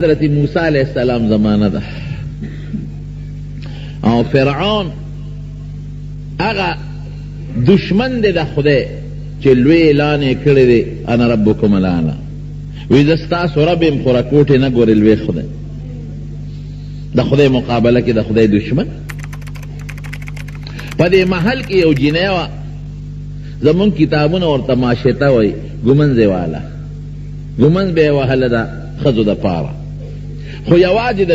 حضرت موسیٰ علیہ السلام زمانہ ده او فرعون اغا دشمن ده ده خدای چې لوی اعلان یې کړی دی انا ربکم الاعلی وی زه ستاسو رب یم خو راکوټې نه ګورې لوی خدای د خدای مقابله کې د خدای دشمن په دې محل کې یو جینۍ وه زمونږ کتابونه ورته ماشطه وایي ګومنځې واله ګومنځ به یې وهله ده ښځو دپاره خو یوازې د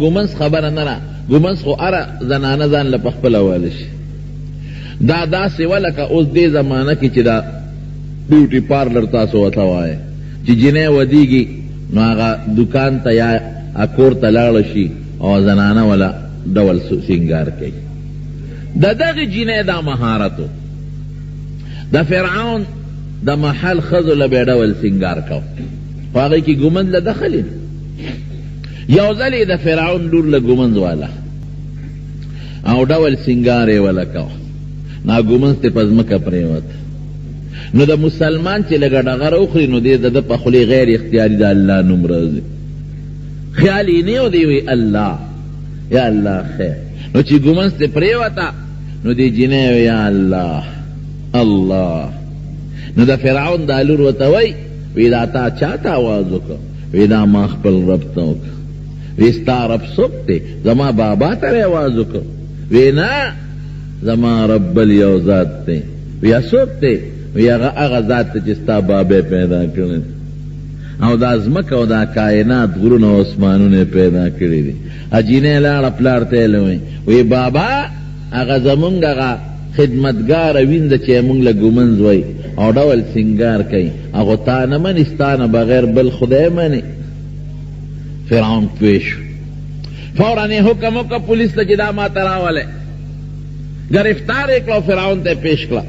ګومنز خبره نه ده ګومنز خو هره زنانه ځان له پخپله وهلی شي دا داسې وه لکه اوس دې زمانه کې چې دا بیوټي پارلر تاسو ورته وایې چې جینۍ ودیږي نو هغه دوکان ته یا کور ته لاړه شي او زنانه وله ډول سینګار کوي د دغې جینۍ دا مهارت و د فرعون د محل ښځو له به یې ډول سینګار کو په هغې کې ګومند له دخلې یو ځل یې د فرعون لور له ګومند واله او ډول سینګار یې وله کو نا ګومند ته په ځمکه پرېوت نو د مسلمان چې لږه ډغره وخوري نو دې د ده په خولې غیر اختیاري د الله نوم راځي خیال یې نه و دی وی الله یا الله خیر نو چې ګومند ته پرېوته نو دې جینۍ وی یا الله الله نو د فرعون دا لور ورته وی وی دا تا چا ته آواز وکړه وی دا ما خپل رب ته وکړه وی ستا رب څوک دی زما بابا ته یې آواز وکړه وی نه زما رب بل یو ذات دی وی څوک دی وی هغه ذات ته چې ستا بابا پیدا کړی او دا ځمکه او دا کائنات غرونه او اسمانونه پیدا کړي دي جینۍ لاړه پلار ته یې وی بابا هغه زمونږ هغه خدمتګاره وینده چې موږ له ګومنز وی او ډول سینګار کوي هغو تا نه مني ستا نه بغیر بل خدای مني فرعون پوه شو فوراً یې حکم وکړه پولیس ته چې دا ما ته راولئ گرفتار یې کړه او فرعون ته یې پیش کړه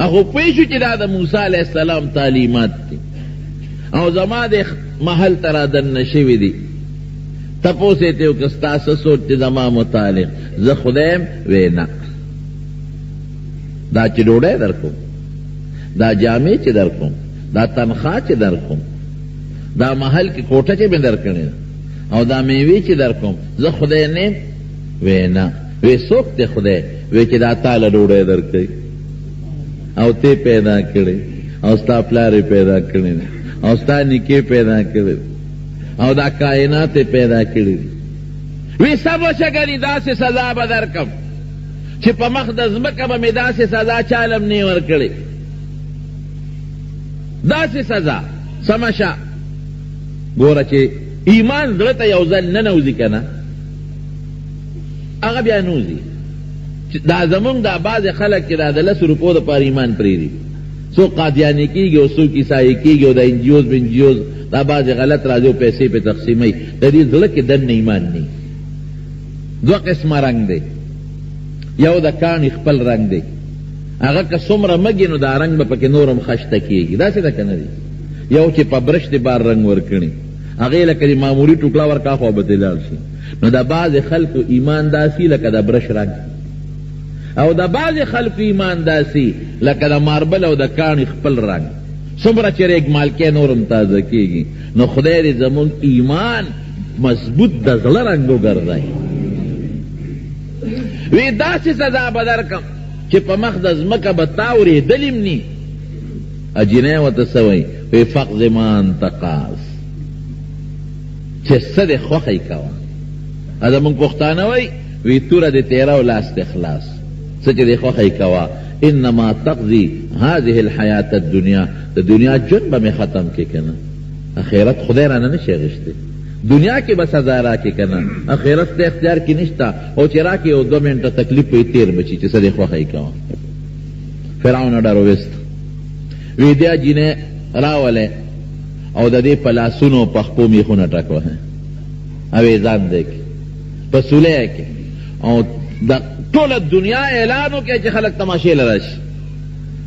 هغو پوه شو چې دا د موسی علیه السلام تعلیمات دي او زما د محل ته رادننه شوي دي تپوس یې ته وکړه ستا څه سوچ چې زما متعلق زه خدای یم وی نه دا چې ډوډۍ در کوم دا جامې چې در کوم دا تنخواه چې در کوم دا محل کې کوټه چې مې در کړې او دا میوې چې در کوم زه خدای نه یم وی نه وی څوک دی خدای وی چې دا تا له ډوډۍ در کوي او ته پیدا کړې او ستا پلار یې پیدا کړی او ستا نیکې پیدا کړی او دا کائنات یې پیدا کړي وی سب وشه ګنې داسې سزا به در کم چې په مخ د ځمکه به مې داسې سزا چالم نه ورکړې داسې سزا سمه شه ګوره چې ایمان زړه ته یو ځل ننوځي که نه هغه بیا نوځي دا زمونږ دا بعضې خلک چې دا د 10 روپو دپاره ایمان پرېږدي څوک قادیاني کېږي او څوک عیسایي کېږي او دا انجیوز بنجیوز دا بعضې غلط راځي او پیسې پې تقسیموي د دې زړه کې دننه ایمان نه دوه قسمه رنګ دی یو د کاڼي خپل رنګ دی هغه که څومره مږي نو دا رنګ به پکې نورم خشته کېږي داسې ده که نه دی یو چې په برش د بار رنګ ورکړي هغې لکه د معمولي ټوکله ورکړه خو به ترې لاړ شي نو د بعضې خلکو ایمان داسې لکه د برش رنګ او د بعضې خلکو ایمان داسې لکه د ماربل او د کاڼي خپل رنګ څومره چې ریګمالکۍ نورم تازه کېږي نو خدای دې زمونږ ایمان مضبوط د زړه رنګ وګرځوي وی داسې سزا به درکم چې په مخ د ځمکه به تا اورېدلي م ني جینۍ ورته څه وایي وی فقض ما انت قاض چې څه دې خوښی کوه زمونږ پښتانه وایي وی توره دې تیره او لاس دې خلاص څه چې دې خوښی کوه انما تقضي هذه الحیات الدنیا د دنیا ژوند به مې ختم کې که نه اخرت خدای رانه نشي اخیستی دنیا کې به سزا راکې که نه اخرت ته اختیار کې نشته او چې راکې یو 2 منټه تکلیف پې تېر بچي چې څه دې خوښی کوه فرعون ډر وویست وی دې جینۍ راولې او د دې په لاسونو پخپو میخونه ټک وهه او یې ځان دی کې په سولی کې او د ټوله دنیا اعلان وکړي چې خلک تماشې له راشي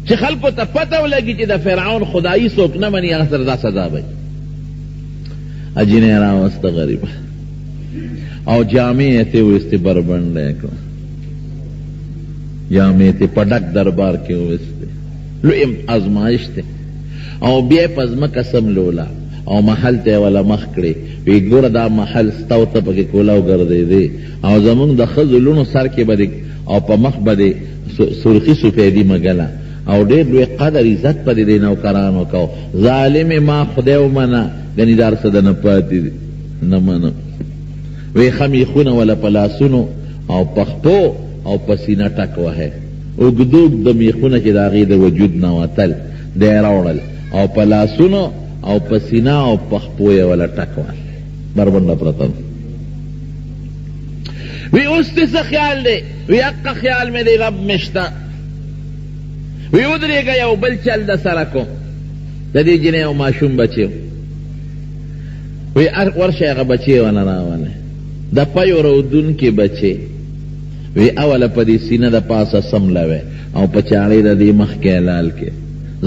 چې خلکو ته پته ولګي چې د فرعون خدایي څوک نه مني هغه سره دا سزا به جینۍ راوسته غریبه او جامې یې ترې وویستې بربنډه یې کړه جامې یې ترې په ډک دربار کې وویستې لوی ازمایش دی او بیا یې په ځمکه سملوله او محل ته ولا مخ کړي وی ګوره دا محل ستاو ته پکې کولاو ګرځېدی او زمونږ د ښځو لونو سر کې به او په مخ به سرخي سفیدي مګله او ډېر لوی قدر عزت په دې نوکرانو کو ظالم ما خدای ومنه ګنې دار څه د نه پاتې دي نه منم وی خمیخونه ولا په لاسونو او پخپو او په سینه ټک وهی اوږدوږد د میخونه چې د هغې د وجود نه وتل دی راوړل او په لاسونو او په سینه او پخپو یې ولا ټک وهل بربنډه پرته وی اوس دې څه خیال دی وی حقه خیال مې دی رب مې شته وی ودرېږه یو بل چل د سره کوم د دې جنۍ او ماشوم بچی وی ورشه هغه بچی ونه راولئ د پیو رودونکي بچی وی اوله په دې سینه د پاسه سملوی او په چاړې د دې مخکې لال کې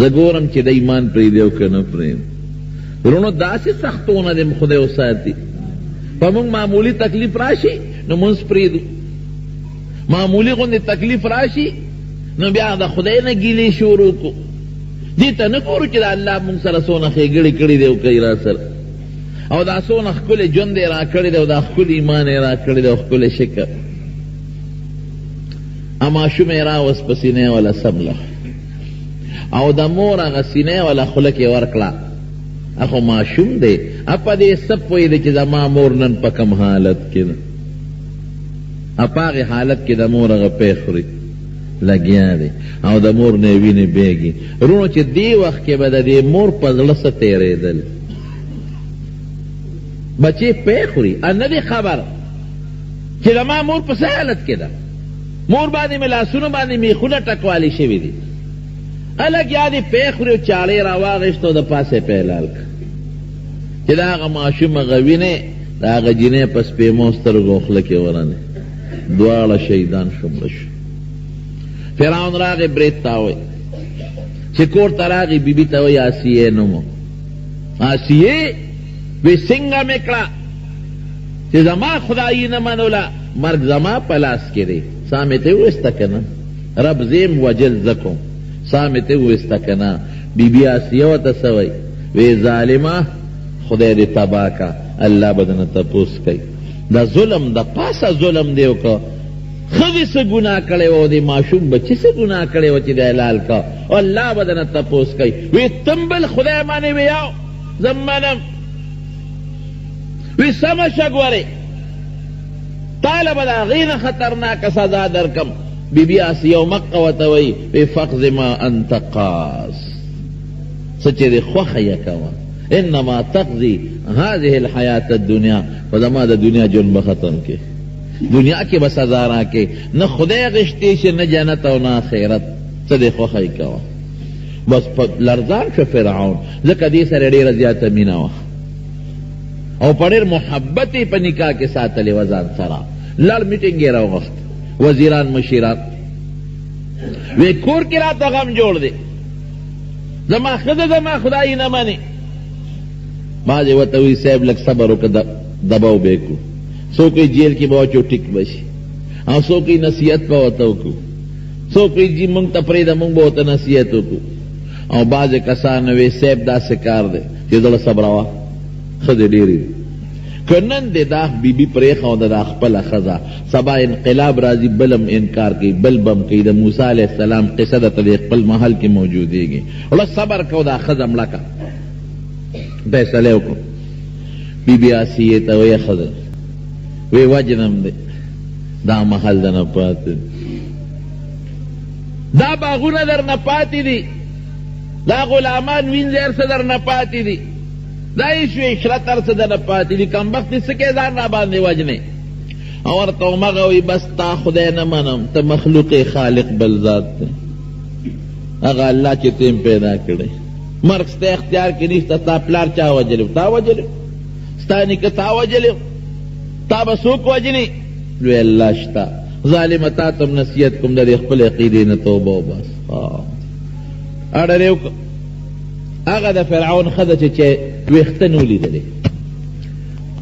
زه ګورم چې د ایمان پرېږدي او که نه پرېږدي ورونو داسې سختونه دې خدای وساتي په موږ معمولي تکلیف راشي نو مونځ پرېږدو معمولي غوندې تکلیف راشي نو بیا د خدای نه ګیلې شروع کړو دې ته نه ګورو چې د الله مونږ سره څونه ښېګړې کړي دی او کوي را سره او دا څونه ښکلی ژوند یې را کړی دی او دا ښکلی ایمان یې را کړی دی او ښکلی شکر ماشوم یې راوست په سینې ولا سمله او د مور هغه سینې ولا خوله کې ورکړه اخو ماشوم دی په دې څه پوهېدی چې زما مور نن په کوم حالت کې ده په هغې حالت کې د مور هغه پی خوري لګیا دی او د مور نه یې وینې بیږي رونو چې دې وخت کې به د دې مور په زړه څه تېرېدل بچې پی خوري نه دی خبر چې زما مور په څه حالت کې ده مور باندې مې لاسونو باندې میخونه ټکوالی شوي دي هلک یا دې پی خوري او چاړې را واغېست او د پاسه پی لال کړه چې د هغه ماشوم هغه وینې د هغه جینۍ په سپېمو سترګو خوله کې ورنې دواړه شهیدان شمړه شو فرعون راغی برید ته وی چې کور ته راغی بیبي ته وی آسیې نومو آسیې وی څنګه مې کړه چې زما خدایي نه منوله مرګ زما په لاس کې دی سا مې ته وویسته که نه رب زیم وجل زکم سا مې ته وویسته که نه بیبي آسیه ورته څه وی وی ظالمه خدای دې تباه که الله به درنه تپوس کوي د ظلم د پاسه ظلم دی وکړه ښځې څه ګناه کړی و دې ماشوم بچي څه ګناه کړی و چې دی حلال که الله به درنه تپوس کوي وی تم بل خدای منې وی یو زه منم وی سمه شه ګورې تاله به د هغې نه خطرناکه سزا درکم بی بی آسیه و مقه ورته وی وی فقض ما انت قاص څه چې دې خوښه یې کوه انما تقضي هذه الحیات الدنیا و زما د دنیا ژوند به ختم کې دنیا کې به سزا راکې نه خدای غشتی شي نه جنت او نه آخرت څه دې خوښه یې کوه بس لرزان شو فرعون ځکه دې سره ډېره زیاته مینه وه او په ډېر محبت یې په نکاح کې ساتلې وه ځان سره لړ میټینګ یې راوغوښت وزیران مشیران وی کور کې راته غم جوړ دی زما ښځه زما خدایي نه منې بعضې ورته وایي صاحب لږ صبر وکړه دباو به یې کړو څوک یې جیل کې به واچو ټیک به شي او څوک یې نصیحت به ورته وکړو څوک یې جي مونږ ته پرېږده مونږ به ورته نصیحت وکړو او بعضې کسان وی صاحب داسې کار دی چې زړه صبروه ښځې ډېرې دي که نن دې دا بیبي پرېښوده دا خپله ښځه سبا انقلاب راځي بلم انکار کوي بل بم کوي د موسی علیه السلام قصه درته د خپل محل کې موجودېږي وړه صبر کو دا ښځه مړه که فیصله وکړو بیبي آسیې ته ویې ښځه وی وجنم دی دا محل در نه پاتې دا باغونه در نه پاتې دي دا غلامان وینځې هر څه در نه پاتې دي دا ایشو عشرت هر څه در نه پاتې دي کمبخت دې څه کې ځان را باندې وجنې او ورته همغه وی بس تا خدای نه منم ته مخلوق خالق بل ذات دی هغه الله چې ته پیدا کړی مرګ ستا اختیار کې نشته ستا پلار چا وجلی تا وجلی ستا نیکه تا وجلی تا به څوک وجني لوی الله شته ظالمه تا ته نصیحت کوم د دې خپل عقیدې نه توبه وباس اډر یو هغه د فرعون ښځه چې ویښته نو لیدلې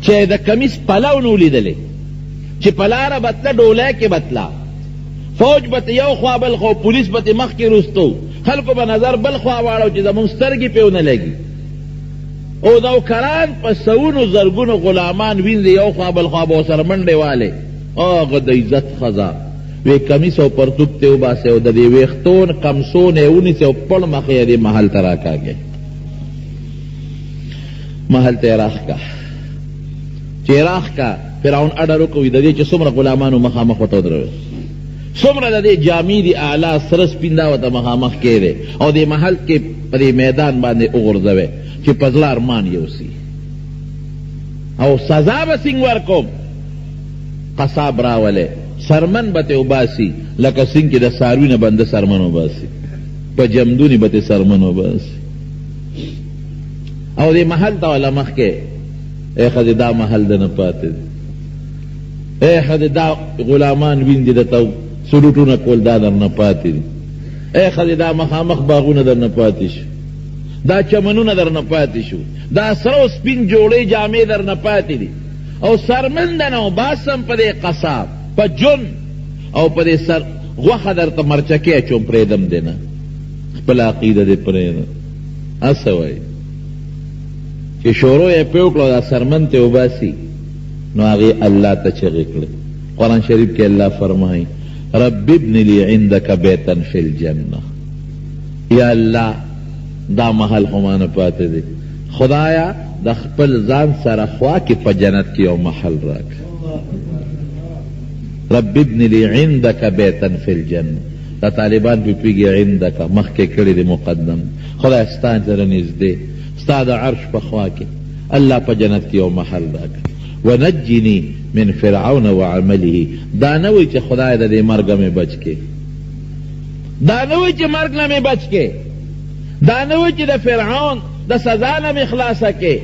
چې د کمیس پلو نو لیدلې چې په لاره به تله ډولۍ کې به تله فوج به یو خوا بل خوا پولیس به مخکې رستو خلکو به نظر بل خوا واړو چې زمونږ سترګې پې ونه لګي او نوکران په سونو زرګونو غلامان وینځي، یو خوا بل خوا به ورسره منډې والې. هغه د عزت ښځه وی کمیس او پرتوب ته وباسئ او د دې ویښتون کمسون یې ونیسئ او پړ مخې یې دې محل ته راکاږئ. محل ته یې راښکه. چې یې راښکه فرعون اډر وکړي د دې چې څومره غلامانو مخامخ ورته ودروي، څومره د دې جامې دي اعلی سره سپین دا ورته مخامخ کېدی او دې محل کې په دې میدان باندې وغورځوئ چې په زړه ارمان یوسي. او سزا به څنګه ورکوم؟ قصاب راولئ، سرمن به ترې وباسي لکه څنګه چې د څاروي نه بنده سرمن وباسي، په جمدونې به ترې سرمن وباسي. او دې محل ته وله مخکې ای ښځې دا محل د نه پاتې دی، ای ښځې دا غلامان ویندې درته سلوټونه کول دا در نه پاتې دي، ای ښځې دا مخامخ باغونه در نه پاتې شو، دا چمنونه در نه پاتې شو، دا سره و سپین جوړې جامې در نه پاتې دي. او سرمن د نه وباسم په دې قصاب په جون او په دې سر غوښه درته مرچکې اچوم پرېږدم دې نه، خپله عقیده دې پرېږده. هسه وایي چې شروع یې پرې وکړه دا سرمن ته وباسي نو هغې الله ته چغې کړې. قرآن شریف کې الله فرمایي رب ابن لی عندک بیتا فی الجنه، یا الله دا محل خو مانه پاتې دی، خدایا د خپل ځان سره خوا کې په جنت کې یو محل راکړه. رب ابن لی عندک بیتا فی الجنه، دا طالبان پې پوهېږي عندک مخکې کړي دی مقدم، خدای ستا سره نږدې ستا د عرش په خوا کې الله په جنت کې یو محل راکړه. ونجنی من فرعون وعمله، دا نه وایي چې خدای د دې مرګه مې بچ کې، دا نه وایي چې مرګ نه مې بچ کې، دا نه وایي چې د فرعون د سزا نه مې خلاصه کې،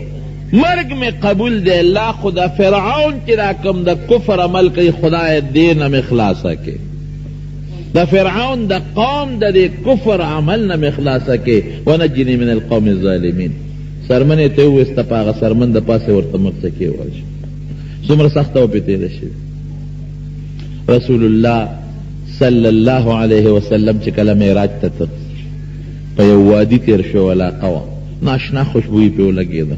مرګ مې قبول دی الله، خو د فرعون چې دا کوم د کفر عمل کوي خدای دې نه مې خلاصه کې، د فرعون د قوم د دې کفر عمل نه مې خلاصه کې. ونجنی من القوم الظالمین، سرمن یې ته وویسته په هغه سرمن د پاسه ورته مقصکې واچوه. څومره سخته وپې تېره شوې. رسول الله صلی الله علیه وسلم چې کله معراج ته ته په یو وادي تېر شو علاقه وه، ناشنا خوشبویي پرې ولګېده.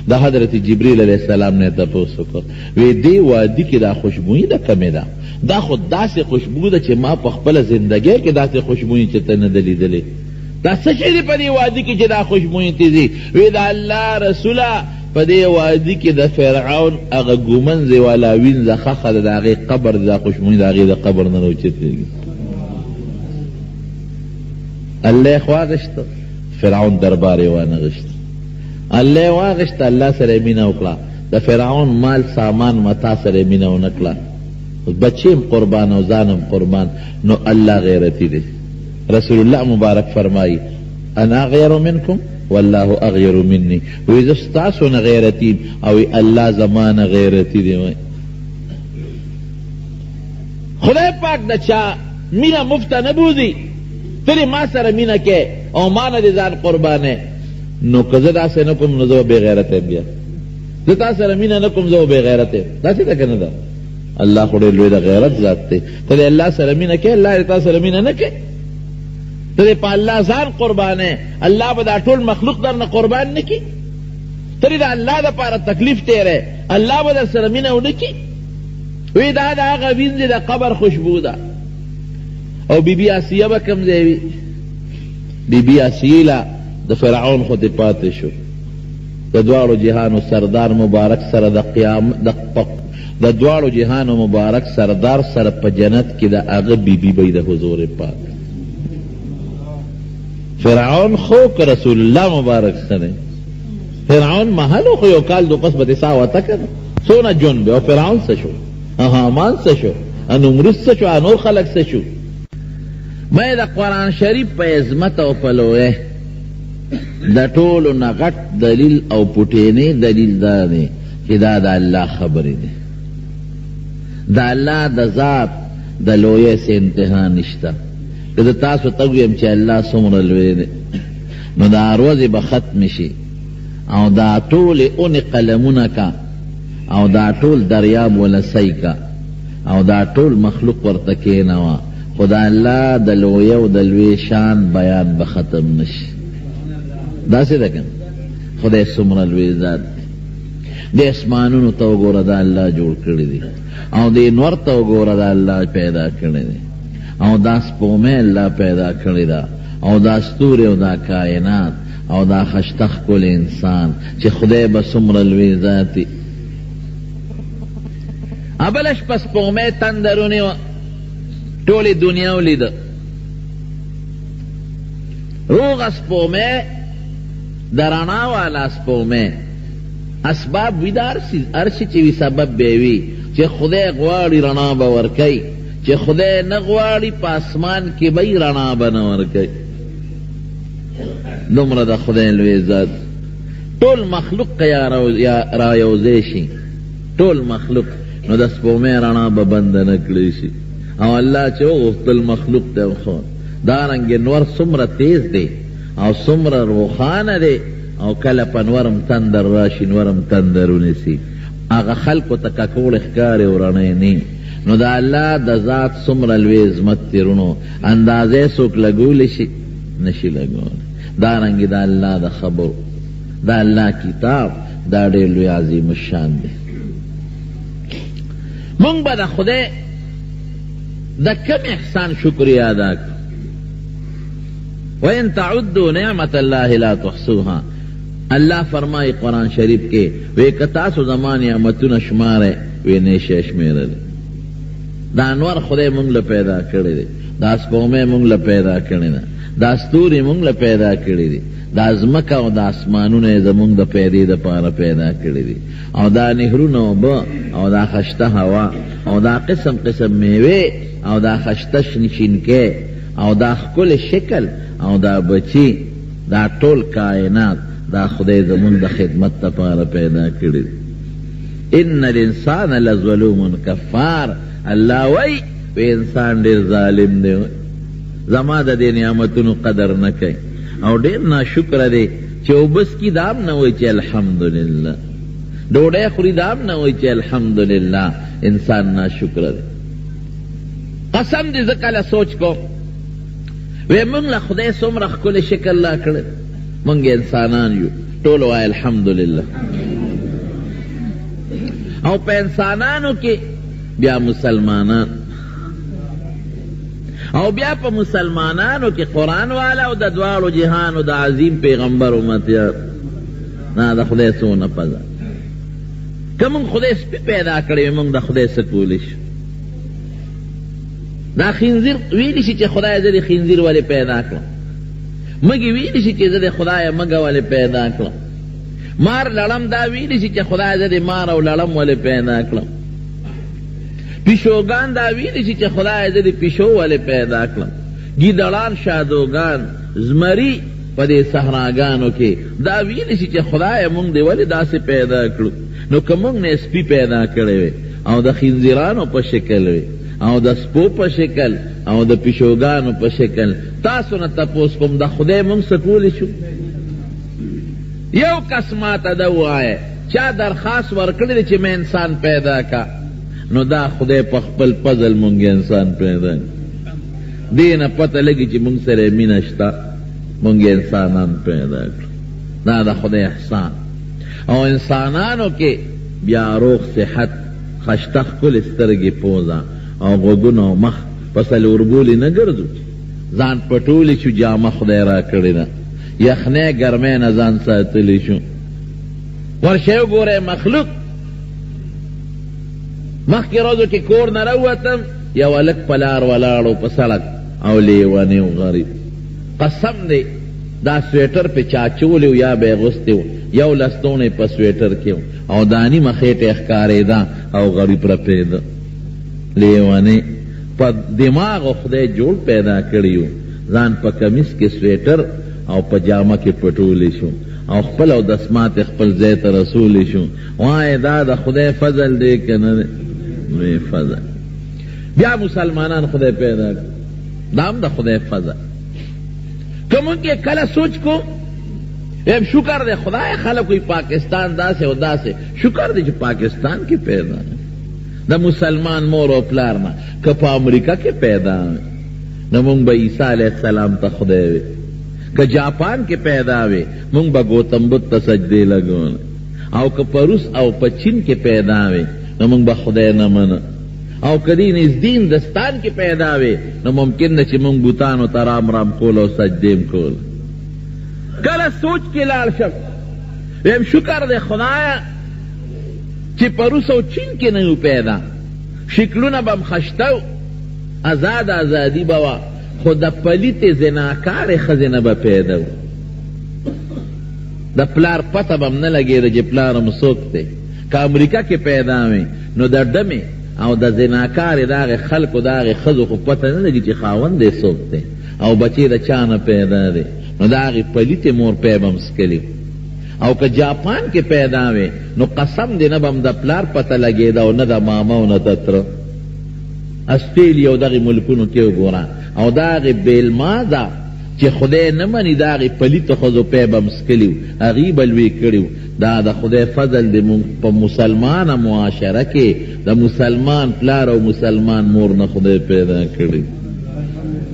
د حضرت جبریل علیه السلام نه یې تپوس وکړ، وی دې وادي کې دا خوشبویي د کمې ده؟ دا خو داسې خوشبو ده چې ما په خپله زندګۍ کې داسې خوشبویي چې ته نه ده لیدلې. دا څه شی دی په دې وادي کې چې دا خوشبویي تېزي؟ وی د الله رسوله په دې وادي کې د فرعون هغه ګومنځې والا وینځه خښه ده، د هغې قبر دا خوشبویي د هغې د قبر نه راوچتېږي. الله یې خو واغېشته، فرعون دربار یې وانغېشته. الله یې واغېشته، الله سره یې مینه وکړه، د فرعون مال سامان متا سره یې مینه ونه کړه، بچیم قربان او ځانم قربان. نو الله غیرتی دی. رسول الله مبارک فرمایی انا غیر منکم والله اغیر منی، وی زه ستاسو نه غیرتیم او الله زما نه غیرتی دی. خدای پاک د چا مینه مفته نه بوزي، ترې ما سره مینه کې او ما نه دې ځان قربانې، نو که زه داسې نه کوم نو زه به بېغیرته یم. بیا زه تا سره مینه نه کوم زه به بېغیرته یم. داسې ده که نه ده؟ الله خو ډېر لوی د غیرت ذات دی. ته د الله سره مینه کې، الله دې تا سره مینه نه کوي. ته دې په الله ځان قربانې، الله به دا ټول مخلوق در نه قربان نه کړي. ته دې د الله دپاره تکلیف تېری، الله به در سره مینه ونه کړي. وی دا د هغه وینځې د قبر خوشبو ده. او بیبي آسیه به کوم ځای وي؟ بیبي آسیې له د فرعون خو دې پاتې شو، د دواړو جهانو سردار مبارک سره د دواړو جهانو مبارک سردار سره په جنت کې د هغه بیبي به د حضور پاک. فرعون خو که رسول الله مبارک سره، فرعون محلو خو یو کال دو پس به دې سا وته که څونه جون به. او فرعون څه شو؟ حامان څه شو؟ نمرود څه شو؟ نور خلک څه شو؟ ما د قرآن شریف په عظمت او په لویه د ټولو نه غټ دلیل او پټینې دلیل دا دی چې دا د الله خبرې دی. د الله د ذات د لویه سه انتها نشته. که زه تاسو ته ویم چې الله څومره لوی دی نو دا ورځې به ختم شي او دا ټولې اونې قلمونه کا او دا ټول دریاب ولسی کا او دا ټول مخلوق ورته کېنوه، خو د الله د لویه او د لوی شان بیان به ختم نشي. داسې ده که خدای څومره لوی ذات د اسمانونو ته وګوره دا الله جوړ کړي دي او د نور ته وګوره دا الله پیدا کړي دي او دا سپومې الله پیدا کړي ده او دا ستوري او دا کائنات او دا خشته ښکلی انسان چې خدای به څومره لوی ذات وي. بله شپه سپومې تندرونې وه، ټولې دنیا ولیده. روغه سپومې د رڼا والا سپومې اسباب وي د هر شي چې وي سبب به وي چې خدای غواړي رڼا به ورکوي، چې خدای نه غواړي په اسمان کې به یې رڼا به نه ورکوي. دومره د خدای لوی ذات. ټول مخلوق که را یوځای شي، ټول مخلوق، نو د سپومې رڼا به بنده نه کړی شي. او الله چې وغوښتل مخلوق ته وښود. دارنګې نور څومره تیز دی او څومره روښانه دی او کله په نورم تندر راشي نورم تندر ونیسي. هغه خلکو ته ککوړې ښکاري او رڼې نه. نو د الله د ذات څومره لوی عظمت تیرونو اندازې څوک لګولی شي نشي لګولی. دارنګې د الله د خبرو د الله کتاب دا ډېر لوی عظیم الشان دی. مونږ به د خدای د کم احسان شکریه ادا کړو. وَإِن تَعُدُّوا نِعْمَةَ اللَّهِ لَا تُحْصُوهَا. اللہ فرمائی قرآن شریف کے وے کتاسو زمان نعمتونه شمارے وے نیشے شمیرے. دا انوار خدای مونږ له پیدا کړی دی، دا سپومې مونږ له پیدا کړی ده، دا ستوري مونږ له پیدا کړی دي، دا ځمکه او دا اسمانونه یې زمونږ د پیدې دپاره پیدا کړي دي، او دا نهرونه اوبه او دا خشته هوا او دا قسم قسم میوې او دا خشته شینکۍ او دا ښکلی شکل او دا بچی، دا ټول کائنات دا خدای زمونږ د خدمت دپاره پیدا کړي دي. ان الانسان لظلوم کفار. الله وی انسان ډیر ظالم دی، زما د دې نعمتونو قدر نه کوي او ډیر ناشکره دی. چې اوبس کی دام نه وایي چې الحمدلله، ډوډۍ خوري دام نه وایي چې الحمدلله. انسان ناشکره دی. قسم دې زه کله سوچ کوم وی مونږ له خدای څومره ښکلی شکل لا کړی، مونږ انسانان یو، ټول وایي الحمدلله. او په انسانانو کې بیا مسلمانان او بیا په مسلمانانو کې قرآن والا او د دواړو جهانو د عظیم پیغمبر امتیان. نه د خدای څونه پزه که مونږ خدای سپي پیدا کړی مونږ د خدای څه کولی شو. دا خنزیر ویلی شي چې خدای زه د خنزیر ولې پیدا کړم، مږې ویلی شي چې زه د خدای مږه ولې پیدا کړم، مار لړم دا ویلی شي چې خدای زه د مار او لړم ولې پیدا کړم، پیشوگان دا ویلی شي چې خدای زه د پیشو ولې پیدا کړم، ګیدړان شادوګان زمري په دې صحراګانو کې دا ویلی شي چې خدای مونږ دې ولې داسې پیدا کړو. نو که مونږ نه سپي پیدا کړی وی او د خنزیرانو په شکل وی او د سپو په شکل او د پیشوګانو په شکل، تاسو نه تپوس کوم د خدای مونږ څه کولی شو؟ یو کس ماته ده ووایه چا درخواست ورکړی دی چې مې انسان پیدا کا، نو دا خدای په خپل فضل مونږ انسان پیدا دې نه پته لګي چې مونږ سره مینه شته، مونږ انسانان پیدا کړو. دا د خدای احسان. او انسانانو کې بیا روغ صحت، خشته ښکلې سترګې پوزه او غوږونه او مخ په څلوربولې نه ګرځو، ځان پټولی شو، جامه خدای را کړې ده، یخنۍ ګرمۍ نه ځان ساتلی شو. ورشئ وګورئ مخلوق. مخکې ورځو کې کور نه راووتم یو هلک په لار ولاړ په سړک او لیونی و غریب. قسم دی دا سویټر پې چا اچولی و یا به یې اغوستی و، یو لستوڼی په سویټر کې او دا نیمه خېټه یې ښکارېده او غریب رپېده. لیونی په دماغ خدای جوړ پیدا کړي و، ځان په کمیس کې سویټر او په جامه کې پټولی شو او خپل او دسمات خپل ځای ته رسولی شو. وایې دا د خدای فضل دی که نه دی؟ لوی فضل. بیا مسلمانان خدای پیدا کړ، دا هم د خدای فضل. که مونږ یې کله سوچ کو یم شکر دی خدای خلک وی پاکستان داسې او داسې، شکر دی چې پاکستان کې پیدا د مسلمان مور او پلار نه. که په امریکا کې پیدا نو مونږ به عیسی علیه السلام ته خدای وی، که جاپان کې پیدا وي مونږ به گوتم بدھ ته سجدې لګول، او که په روس او په چین کې پیدا وي نو مونږ به خدای نه منه، او که دې نږدې هندوستان کې پیدا وي نو ممکن ده چې مونږ بوتانو ته رام کول او سجدې م کول. کله سوچ کې لاړ شم ویم شکر دی خدایه چې په روس او چین کې نه یو پیدا، شکلونه به م خشته و، ازادي به وه، خو د پلیتې زناکارې ښځې نه به پیدا و. د پلار پته به م نه لګېده چې پلار م څوک دی. که امریکا کې پیدا وي نو د ډمې او د زناکارې د هغې خلکو د هغې ښځو خو پته نه لګي چې خاوند یې څوک دی او بچې د چا نه پیدا دی، نو د هغې پلیتې مور پی به م څکلي. او که جاپان کې پیدا وي نو قسم دی نه به م د پلار پته لګېده او نه د ماما او نه د تره. استرالیا او دغې ملکونو کې وګوره، او د هغې بیلما ده چې خدای نه مني د هغې پلیته ښځو پی به م څکلي و، هغې به لوی کړي و. دا د خدای فضل دی په مسلمانه معاشره کې د مسلمان پلار او مسلمان مور نه خدای پیدا کړي.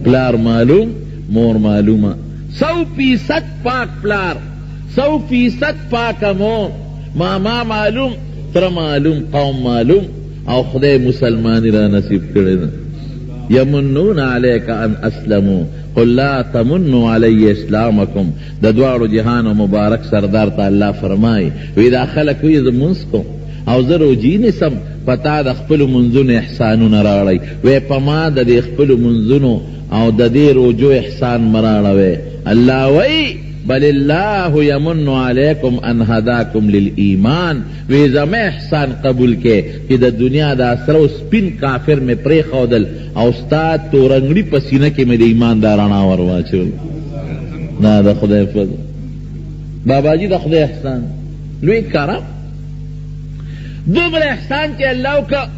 پلار معلوم مور معلومه، 100% پاک پلار، 100% پاکه مور، ماما معلوم، تره معلوم، قوم معلوم، او خدای مسلمانی را نصیب کړی ده. یمنون علیک ان اسلموا قل لا تمنوا علی اسلامکم. د دواړو جهانو مبارک سردار ته الله فرمایي وی دا خلک وی زه مونځ کوم او زه روجي نیسم، په تا د خپلو منځونو احسانونه راړئ. وی په ما د دې خپلو منځونو او د دې روجو احسان مه راړوئ. الله وی بل الله یمن علیکم ان هداکم للایمان. وی زما احسان قبول کې چې د دنیا د سره سپین کافر مې پرېښودل او ستا تورنګړي په سینه کې مې د ایمان دا رڼا ور واچول. دا د خدای فضل، باباجي د خدای احسان لوی کرم. دومره احسان چې الله وکړه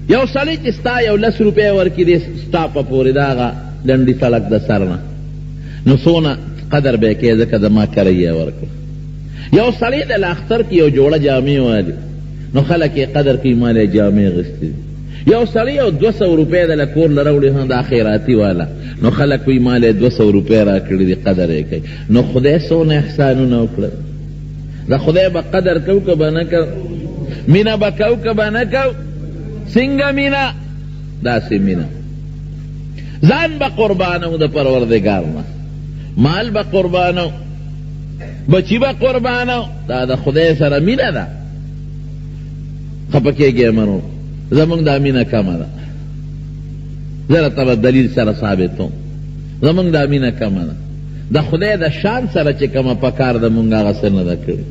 یو سړی چې ستا یو 10 روپۍ ورکړي دی ستا په پورې د هغه لنډي سړک د سر نه، نو څونه قدر به یې کوې ځکه زما کری یې ورکړه. یو سړی د لاختر کې یو جوړه جامې والي نو خلک یې قدر کوي ما له یې جامې اخیستې دي. یو سړی یو 200 روپۍ د له کور له راوړي دا خیراتي والا نو خلک وایي ما له یې 200 روپۍ را کړي دي، قدر یې کوي. نو خدای څونه احسانونه وکړل. د خدای به قدر کوو که به نه کوو؟ مینه به کوو که به نه کوو؟ څنګه مینه؟ داسې مینه ځان به قربانو د پروردګار نه، مال به قربانو، بچی به قربانو. دا د خدای سره مینه ده. خفه کېږي منو زمونږ دا مینه کمه ده، زه راته به دلیل سره ثابتوم. زمونږ دا مینه کمه ده. د خدای د شان سره چې کومه پکار ده مونږ هغه څه نه ده کړې.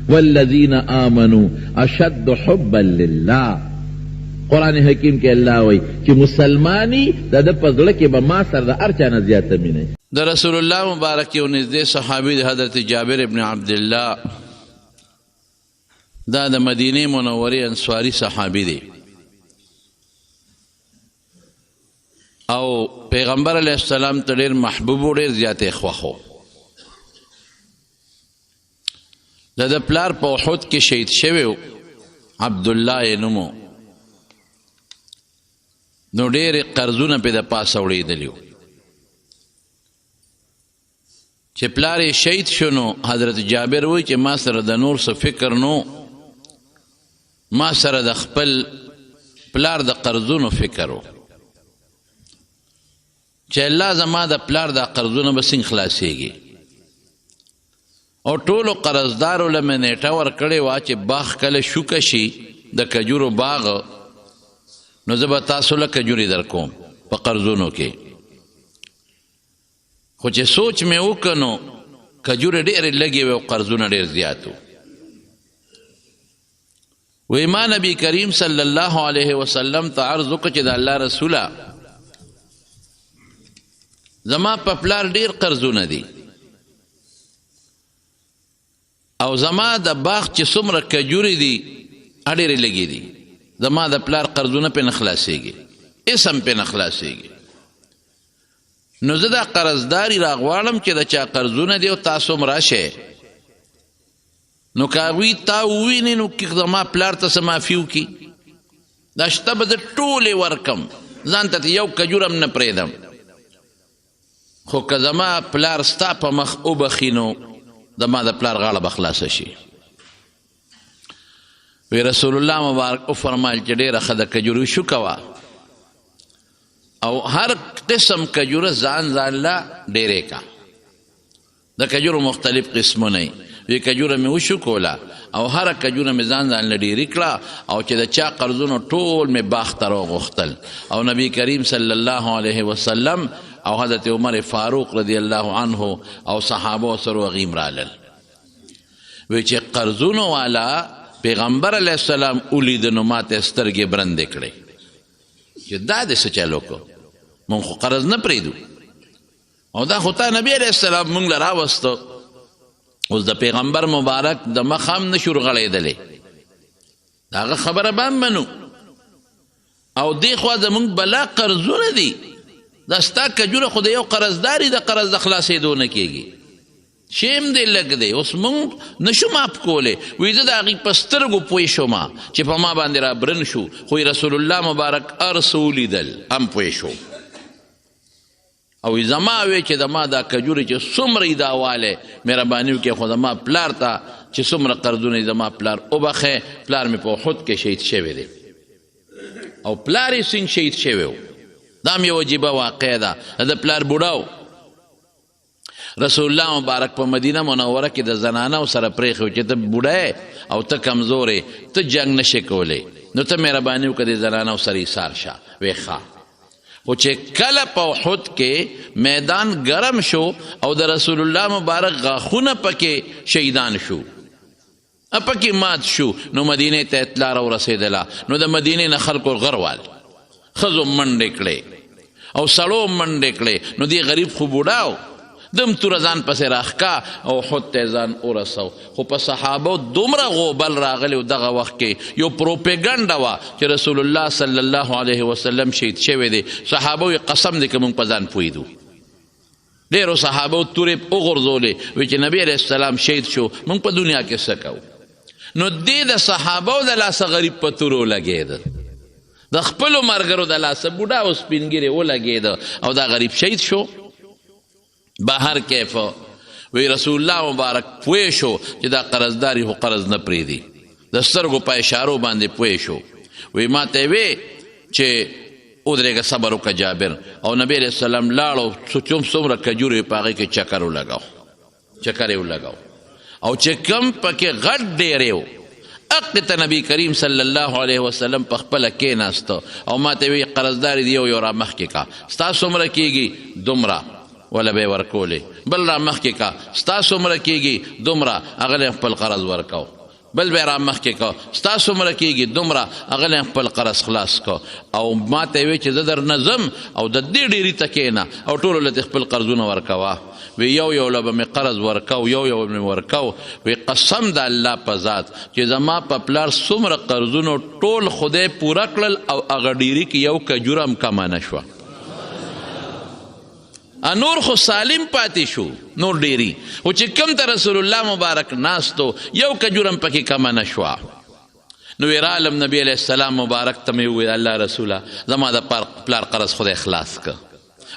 والذین آمنوا اشد حبا لله. قرآن حکیم کې الله وایي چې مسلمانی د ده په زړه کې به ما سره د هر چا نه زیاته مینه. د رسول الله مبارک یو نږدې صحابي د حضرت جابر ابن عبدالله، دا د مدینه منورې انصاري صحابي دی، او پیغمبر علیه السلام ته ډېر محبوب و، ډېر زیاتې خوښ و. د ده پلار په احد کې شهید شوی و، عبدالله یې نوم و. نو ډېرې قرضونه پې د پاسه وړېدلي وو. چې پلار یې شهید شو نو حضرت جابر وایي چې ما سره د نور څه فکر نو، ما سره د خپل پلار د قرضونو فکر و چې الله زما د پلار د قرضونه به څنګه خلاصېږي. او ټولو قرضدارو له مې نیټه ورکړې وه چې باغ کله شوکه شي د کجورو باغ نو زه به تاسو له کجورې در کوم په قرضونو کې. خو چې سوچ مې وکړ نو کجورې ډېرې لږې وې او قرضونه ډېر زیات وو. وی ما نبی کریم صلی الله علیه وسلم ته عرض وکړه چې د الله رسوله زما په پلار ډېر قرضونه دي او زما د باغ چې څومره کجورې دي ډېرې لږې دي، زما د پلار قرضونه پې نه خلاصېږي، اسم پې نه خلاصېږي. نو زه دا قرضداري راغواړم چې د چا قرضونه دي او تاسو م راشئ، نو که هغوی تا وویني نو زما پلار ته څه معافي وکړي. دا شته به زه ټولې ورکم، ځان ته یو کجور هم نه پرېږدم. خو که زما پلار ستا په مخ وبخي نو زما د پلار غاړه به خلاصه شي. وی رسول الله مبارک وفرمایل چې ډېره ښه د کجورو شو کوه او هر قسم کجوره ځان لا ډېرې کا. د کجورو مختلف قسمونه وی کجوره مې وشو کوله او هر کجوره مې ځان له ډېرې کړه او چې د چا قرضونو ټول مې باغ ته راوغوښتل. او نبی کریم صلی الله علیه وسلم او حضرت عمر فاروق رضی الله عنه او صحابه سره وغیم رالل. وی چې قرضونو والا پیغمبر علیه السلام ولید نو ماته سترګې برندې کړې چې دا دې څه چلو کو، مونږ خو قرض نه پرېږدو او دا خو تا نبی علیه السلام مونږ له راوسته. اوس د پیغمبر مبارک د مخ هم نه شو رغړېدلی، د هغه خبره به هم منو. او دې خوا زمونږ بلا قرضونه دي، دا ستا کجوره خو د یو قرضداري د قرض د خلاصېدو نه کېږي، شیم دی لږ دی. اوس مونږ نشو ماف کولی. وی زه د هغې په سترګو پوه شوم چې په ما باندې را برن شو، خو رسول الله مبارک هر څه ولیدل هم پوه شو. او زما وی چې د ما دا کجورې چې څومره یې دا والی مهرباني وکړې خو زما پلار ته چې څومره قرضونه یې زما پلار وبخې. پلار مې په احد کې شهید شوی دی او پلار یې سین شهید شوی و. دا هم یو عجیبه واقع ده. د پلار بوډا رسول الله مبارک په مدینه منوره کې د زنانو سره پرېښی چې ته بوډا او ته کمزورې، ته جنګ نشې کولی، نو ته مهرباني وکړه د زنانو سره ایثار شه. وی ښه. خو چې کله په احد کې میدان ګرم شو او د رسول الله مبارک غاښونه پکې شهیدان شو، پکې مات شو، نو مدینې ته اطلاع راورسېدله. نو د مدینې نه خلکو غروال ښځو منډې کړې او سړو منډې کړې. نو دې غریب خو بوډا و، دم توره ځان پسې راښکا او احد ته ځان ورسو. خو په صحابو دومره غوبل راغلی و دغه وخت کې، یو پروپیګنډه وه چې رسول الله صلی الله علیه وسلم شهید شوی دی. صحابو یې قسم دی که موږ په ځان پوهېدو. ډېرو صحابو تورې وغورځولې، وی چې نبی علیه السلام شهید شو، موږ په دنیا کې څه کوو. نو دې د صحابو د لاسه غریب په تورو لګېده، د خپلو ملګرو د لاسه بوډا او سپینګیرې ولګېده او دا غریب شهید شو. بهر کیف وی رسول الله مبارک پوه شو چې دا قرضداري خو قرض نه پرېږدي، د سترګو په اشارو باندې پوه شو. وی ما ته وی چې ودرېږه صبر وکړه جابر. او نبی علیه السلام لاړو، څومره کجورې په هغې کې چکر یې ولګاو او چې کم پکې غټ ډېرې و هغې ته نبی کریم صلی الله علیه وسلم په خپله کېناسته او ما ته وی قرضداري دی یو را مخکې کا، ستا څومره کېږي دومره ولا به ورکولې، بل را مخکې کا، ستا څومره کېږي دومره، هغه خپل قرض ورکو. بل به را مخکې کا، ستا څومره کېږي دومره، هغه خپل قرض خلاص کو. او ما ته وی چې زه در نظم او د دې ډېري ته کښېنه او ټولو له خپل قرضونه ورکوه. وی یو له به مې قرض ورکو، یو مې ورکو. وی قسم د الله په ذات چې زما په پلار څومره قرضونو ټول خدای پوره کړل او هغه ډېري کې یو کجوره هم کمه نه شوه. نور خو سالم پاتې شو، نور ډېري، خو چې کم ته رسول الله مبارک ناستو یو کجوره هم پکې کمه نه شوه. نو وی رالم نبی علیه السلام مبارک ته مې وویل الله رسوله زما د پلار قرض خدای خلاص که.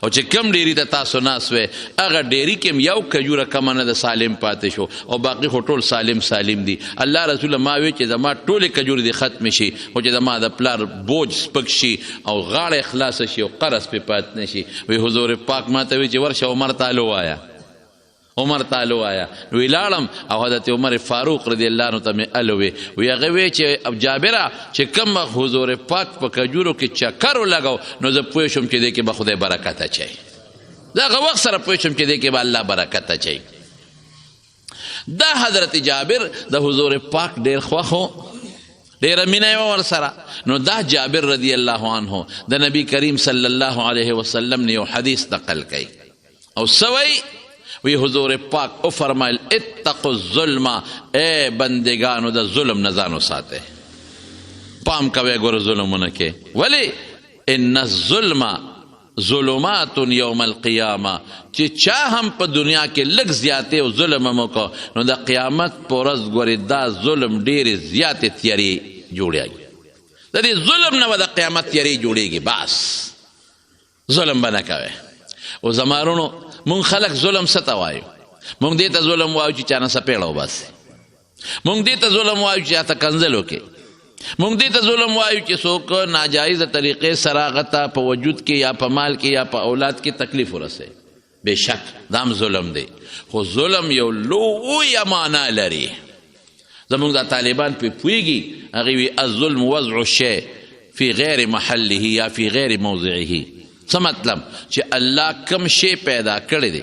او چې کم ډېري ته تاسو ناست وی هغه ډېري کې هم یو کجوره کمه نه د سالم پاتې شو او باقي خو ټول سالم دي. الله رسوله ما وی چې زما ټولې کجورې دې ختمې شي، خو چې زما د پلار بوج سپک شي او غاړه خلاصه شي او قرض پې پاتې نه شي. وی حضور پاک ما ته وی چې ورشه عمر تعالی وایه، عمر تعالی وایه. وی لاړم او حضرت عمر فاروق رضی الله عنه ته مې الوی. وی هغه وی چې جابره چې کوم حضور پاک په کجورو کې چکر ولګاو نو زه پوه شوم چې دې کې به خدای برکت اچوي. د هغه وخت سره پوه شوم چې دې کې به الله برکت اچوي. دا حضرت جابر د حضور پاک ډېر خوښ و، ډېره مینه یې وه ورسره. نو دا جابر رضی الله عنه د نبی کریم صلی الله علیه وسلم نه یو حدیث نقل کوي او څه وی حضور پاک او فرمایل اتقوا الظلم، اے بندگانو د ظلم نه ځان وساتئ، پام کوئ ګوره ظلمونه کې. ولی ان الظلم ظلمات یوم القیامه، چې چا هم په دنیا کې لږ زیاتې او ظلم هم وکړو نو د قیامت په ورځ ګورې دا ظلم ډېرې زیاتې تیارې جوړېږي. د دې ظلم نه به د قیامت تیارې جوړېږي، بس ظلم به نه کوئ. او زمارونو مونږ خلک ظلم څه ته وایو؟ مونږ دې ته ظلم وایو چې چا نه سپېړه وباسي، مونږ دې ته ظلم وایو چې چاته کنځل وکړي، مونږ دې ته ظلم وایو چې څوک ناجایزه طریقې سره هغه ته په وجود کې یا په مال کې یا په اولاد کې تکلیف ورسوي. بېشک دا هم ظلم دی، خو ظلم یو لویه معنا لري. زمونږ دا طالبان پې پوهېږي، هغې وي الظلم وضع الشی فی غیر محله یا فی غیر موضعه. څه مطلب؟ چې الله کم شی پیدا کړی دی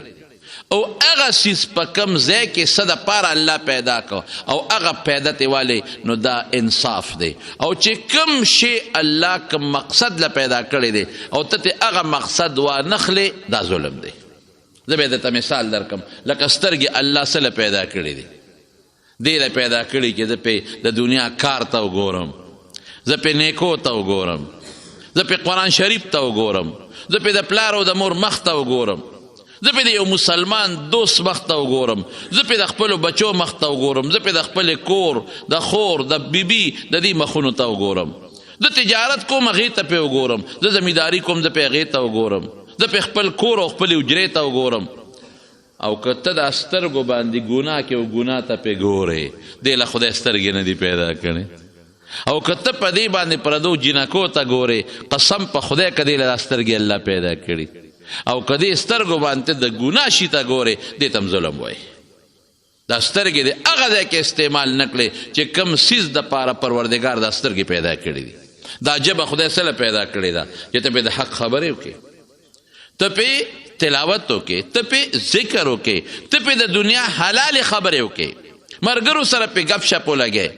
او هغه څیز په کم ځای کې څه دپاره الله پیدا کو او هغه پیدا ته والی، نو دا انصاف دی. او چې کم شی الله کم مقصد له پیدا کړی دی او ته هغه مقصد وانخلې، دا ظلم دی. زه به درته مثال درکم، لکه سترګې الله څه له پیدا کړی دی؟ دې له پیدا کړي چې زه پې د دنیا کار ته وګورم، زه پې نیکو ته وګورم، زه پې قرآن شریف ته وګورم، زه پې د پلار او د مور مخ ته وګورم، زه پې د یو مسلمان دوست مخ ته وګورم، زه پې د خپلو بچو مخ ته وګورم، زه پې د خپلې کور د خور د بیبي د دې مخونو ته وګورم، زه تجارت کوم هغې ته پې وګورم، زه زمینداري کوم زه پې هغې ته وګورم، زه پې خپل کور او خپلې حجرې ته وګورم. او که ته د سترګو باندې ګناه کې او ګناه ته پې ګورې، دې له خدای سترګې نه دي پیدا کړې. او که ته په دې باندې پردو جنکو ته ګورې، قسم په خدای که دې له دا سترګې الله پیدا کړي. او که دې سترګو باندې د ګناه شي ته ګورې، دې ته هم ظلم وایي. دا سترګې دې هغه ځای کې استعمال نه کړې چې کم څیز دپاره پروردګار دا سترګې پیدا کړي دي. دا ژبه خدای څه له پیدا کړې ده چې ته پې د حق خبرې وکړې، ته پې تلاوت وکې، ته پې ذکر وکې، ته پې د دنیا حلال خبرې وکې، ملګرو سره پې گپ شپ ولګې،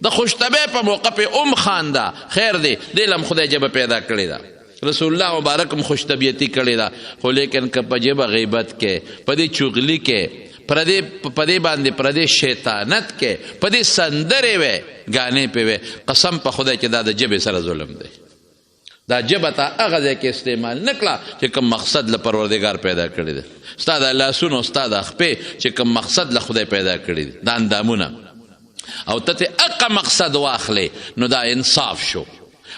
د خوشطبۍ په موقع پې خانده. خیر دی، دې له هم خدای ژبه پیدا کړې ده. رسول الله مبارک هم خوش طبیعتي کړې ده، خو لیکن که په ژبه غیبت کې، په دې چغلي کې، په دې باندې پردې شیطانت کې، په دې سندرې وې، ګانې پې وې، قسم په خدای چې دا د ژبې سره ظلم دی. دا ژبه ته هغه ځای کې استعمال نه کړه چې کوم مقصد له پروردګار پیدا کړی دی. ستا د لاسونو، ستا د خپې چې کوم مقصد له خدای پیدا کړی دی، دا اندامونه، او ته هغه مقصد واخلې، نو دا انصاف شو.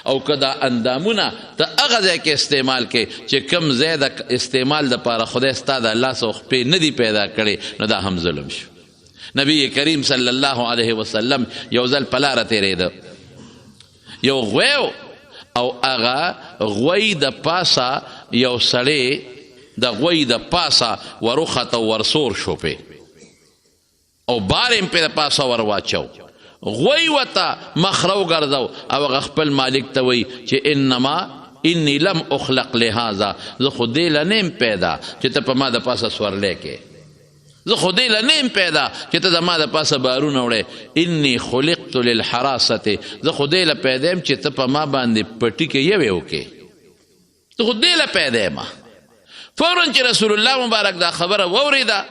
او که دا اندامونه ته هغه ځای کې استعمال کې چې کوم ځای د استعمال دپاره خدای ستا د لاس او خپې نه دی پیدا کړی، نو دا هم ظلم شو. نبی کریم صلی الله علیه وسلم یو ځل په لاره تېرېده، یو غوی او هغه غوی د پاسه یو سړی د غوی د پاسه وروخته ورسور شو پې، او بار یې پې د پاسه ور واچو. غوی ورته مخ راوګرځو او هغه خپل مالک ته وایي چې انما انی لم اخلق لهذا، زه خو دې له نه یم پیدا چې ته په ما د پاسه سورلی کې، زه خو دې له نه یم پیدا چې ته زما د پاسه بارونه وړې. انی خلقت للحراست، زه خو دې له پیدا یم چې ته په ما باندې پټي کې یوې وکې، زه خو دې له پیدا یم. فوراً چې رسول الله مبارک دا خبره واورېده،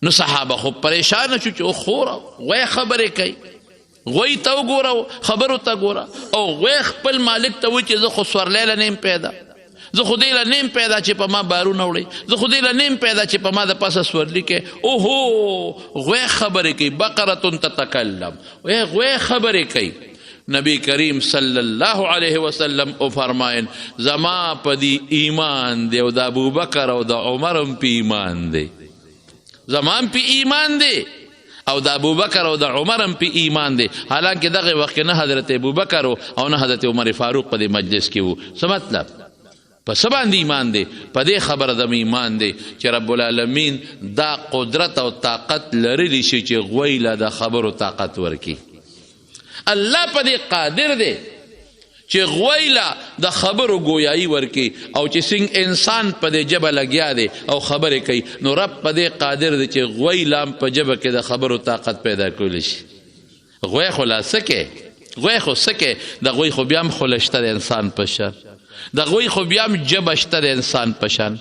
نو صحابه خو پریشانه شو چې خوره غوی خبرې کوي، غوی ته وګوره، خبرو ته ګوره، او غوی خپل مالک ته وایي چې زه خو سورلی له نه یم پیدا، زه خو دې له نه یم پیدا چې په ما بارونه وړئ، زه خو دې له نه یم پیدا چې په ما د پاسه سورلي کې. اوهو، غوی خبرې کوي، بقرة تتکلم، غوی خبرې کوي. نبی کریم صلی الله علیه وسلم او فرماین زما په دې ایمان دی او د ابوبکر او د عمر هم په ایمان دی، زمان پی ایمان دی او د ابوبکر او د عمر هم پی ایمان دی. حالانکه دغه وخت نه حضرت ابوبکر او نه حضرت عمر فاروق په دې مجلس کې وو. څه مطلب؟ په څه باندې ایمان دی؟ په دې خبره د ایمان دی چې رب العالمین دا قدرت او طاقت لرلی شي چې غوی له د خبرو طاقت ورکي. الله په دې قادر دی چې غوی له د خبرو گویایی ورکي، او چې څنګه انسان په دې ژبه لګیا دی او خبرې کوي، نو رب په دې قادر دی چې غوی له هم په ژبه کې د خبرو طاقت پیدا کولی شي. غوی خو لا څه کې، غوی خو څه کې، د غوی خو بیا هم خوله شته د انسان په شان، د غوی خو بیا هم ژبه شته د انسان په شان،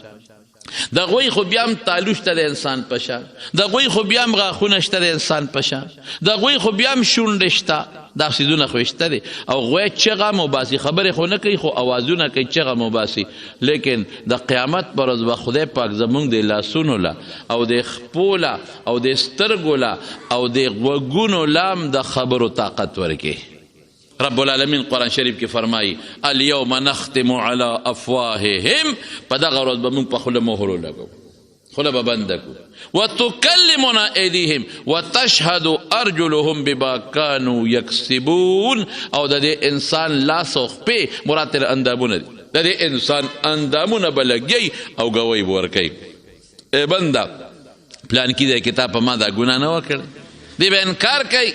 د غوی خو بیا هم تالو شته د انسان په شان، د غوی خو بیا هم غاښونه شته د انسان په شان، د غوی خو بیا هم شونډې شته، دا څیزونه خو شته دی. او غوی چغه مباسي، خبرې خو نه کوي خو اوازونه کوي، چغه مباسي. لیکن د قیامت پر ورځ به خدای پاک زمونږ د لاسونو له او د خپو له او د سترګو له او د غوږونو له هم د خبرو طاقت ورکړي. رب العالمین قرآن شریف کې فرمایي الیوم نختم علی افواههم، په دغه ورځ به موږ په خوله مهر ولګو. خوله به بنده کو وتکلمنا ایدیهم وتشهد ارجلهم بما كانوا یکسبون. او د دې انسان لاس او خپې مراد تر اندامونه دي، د دې انسان اندامونه به لګي او ګوی به ورکوي. ای بنده پلان کې دی کتاب په ما دا ګناه نه وکړې، دی به انکار کوي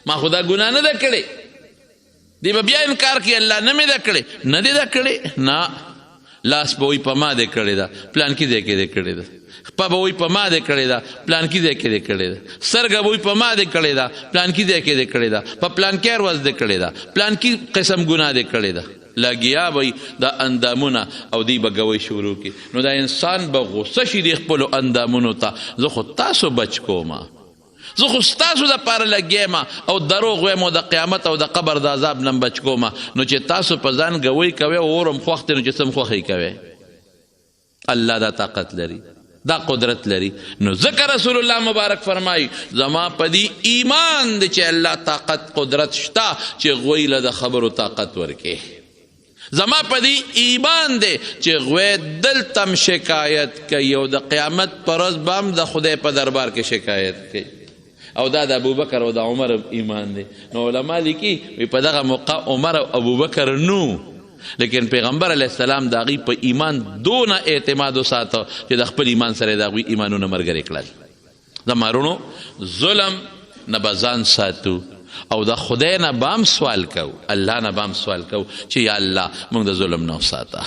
ما خو دا ګناه نه ده کړې، دی به بیا انکار کوي الله نه مې ده کړې، نه دی ده کړې، نه لاس به وایي په ما دې کړې ده، پلان کې دی کې دې کړې ده، خپه به وایي په ما دې کړې ده، پلان کې دی کې دې کړې ده، سترګه به وایي په ما دې کړې ده، پلان کې دی کې دې کړې ده، په پلان کې هر ورځ دې کړې ده، پلان کې قسم ګناه دې کړې ده. لګیا به دا اندامونه او دی به ګوی شروع کړي. نو دا انسان به غصه شي د خپلو اندامونو ته، زه خو تاسو بچ کوم، زه خو ستاسو دپاره لګیم او دروغ وایم او د قیامت او د قبر د عذاب نه بچ کوم. نو چې تاسو په ځان ګوی کوئ او اورم خوښ دی نو چې څه م خوښۍ کوئ. الله دا طاقت لري، دا قدرت لري. نو ځکه رسول الله مبارک فرمایي زما په دې ایمان دی چې الله طاقت قدرت شته چې غوی له د خبرو طاقت ورکړي. زما په دې ایمان دی چې غوی دلته هم شکایت کوي او د قیامت په ورځ به هم د خدای په دربار کې شکایت کوي. او دا د ابوبکر او د عمر ایمان دی. نو علما لیکي په دغه موقع عمر او ابوبکر نو، لیکن پیغمبر علیه السلام د هغوی په ایمان دونه اعتماد وساته چې د خپل ایمان سره د هغوی ایمانونه ملګري کړل. زمارونو ظلم نه به ځان ساتو او د خدای نه به هم سوال کو، الله نه به هم سوال کو چې یا الله موږ د ظلم نه وساته،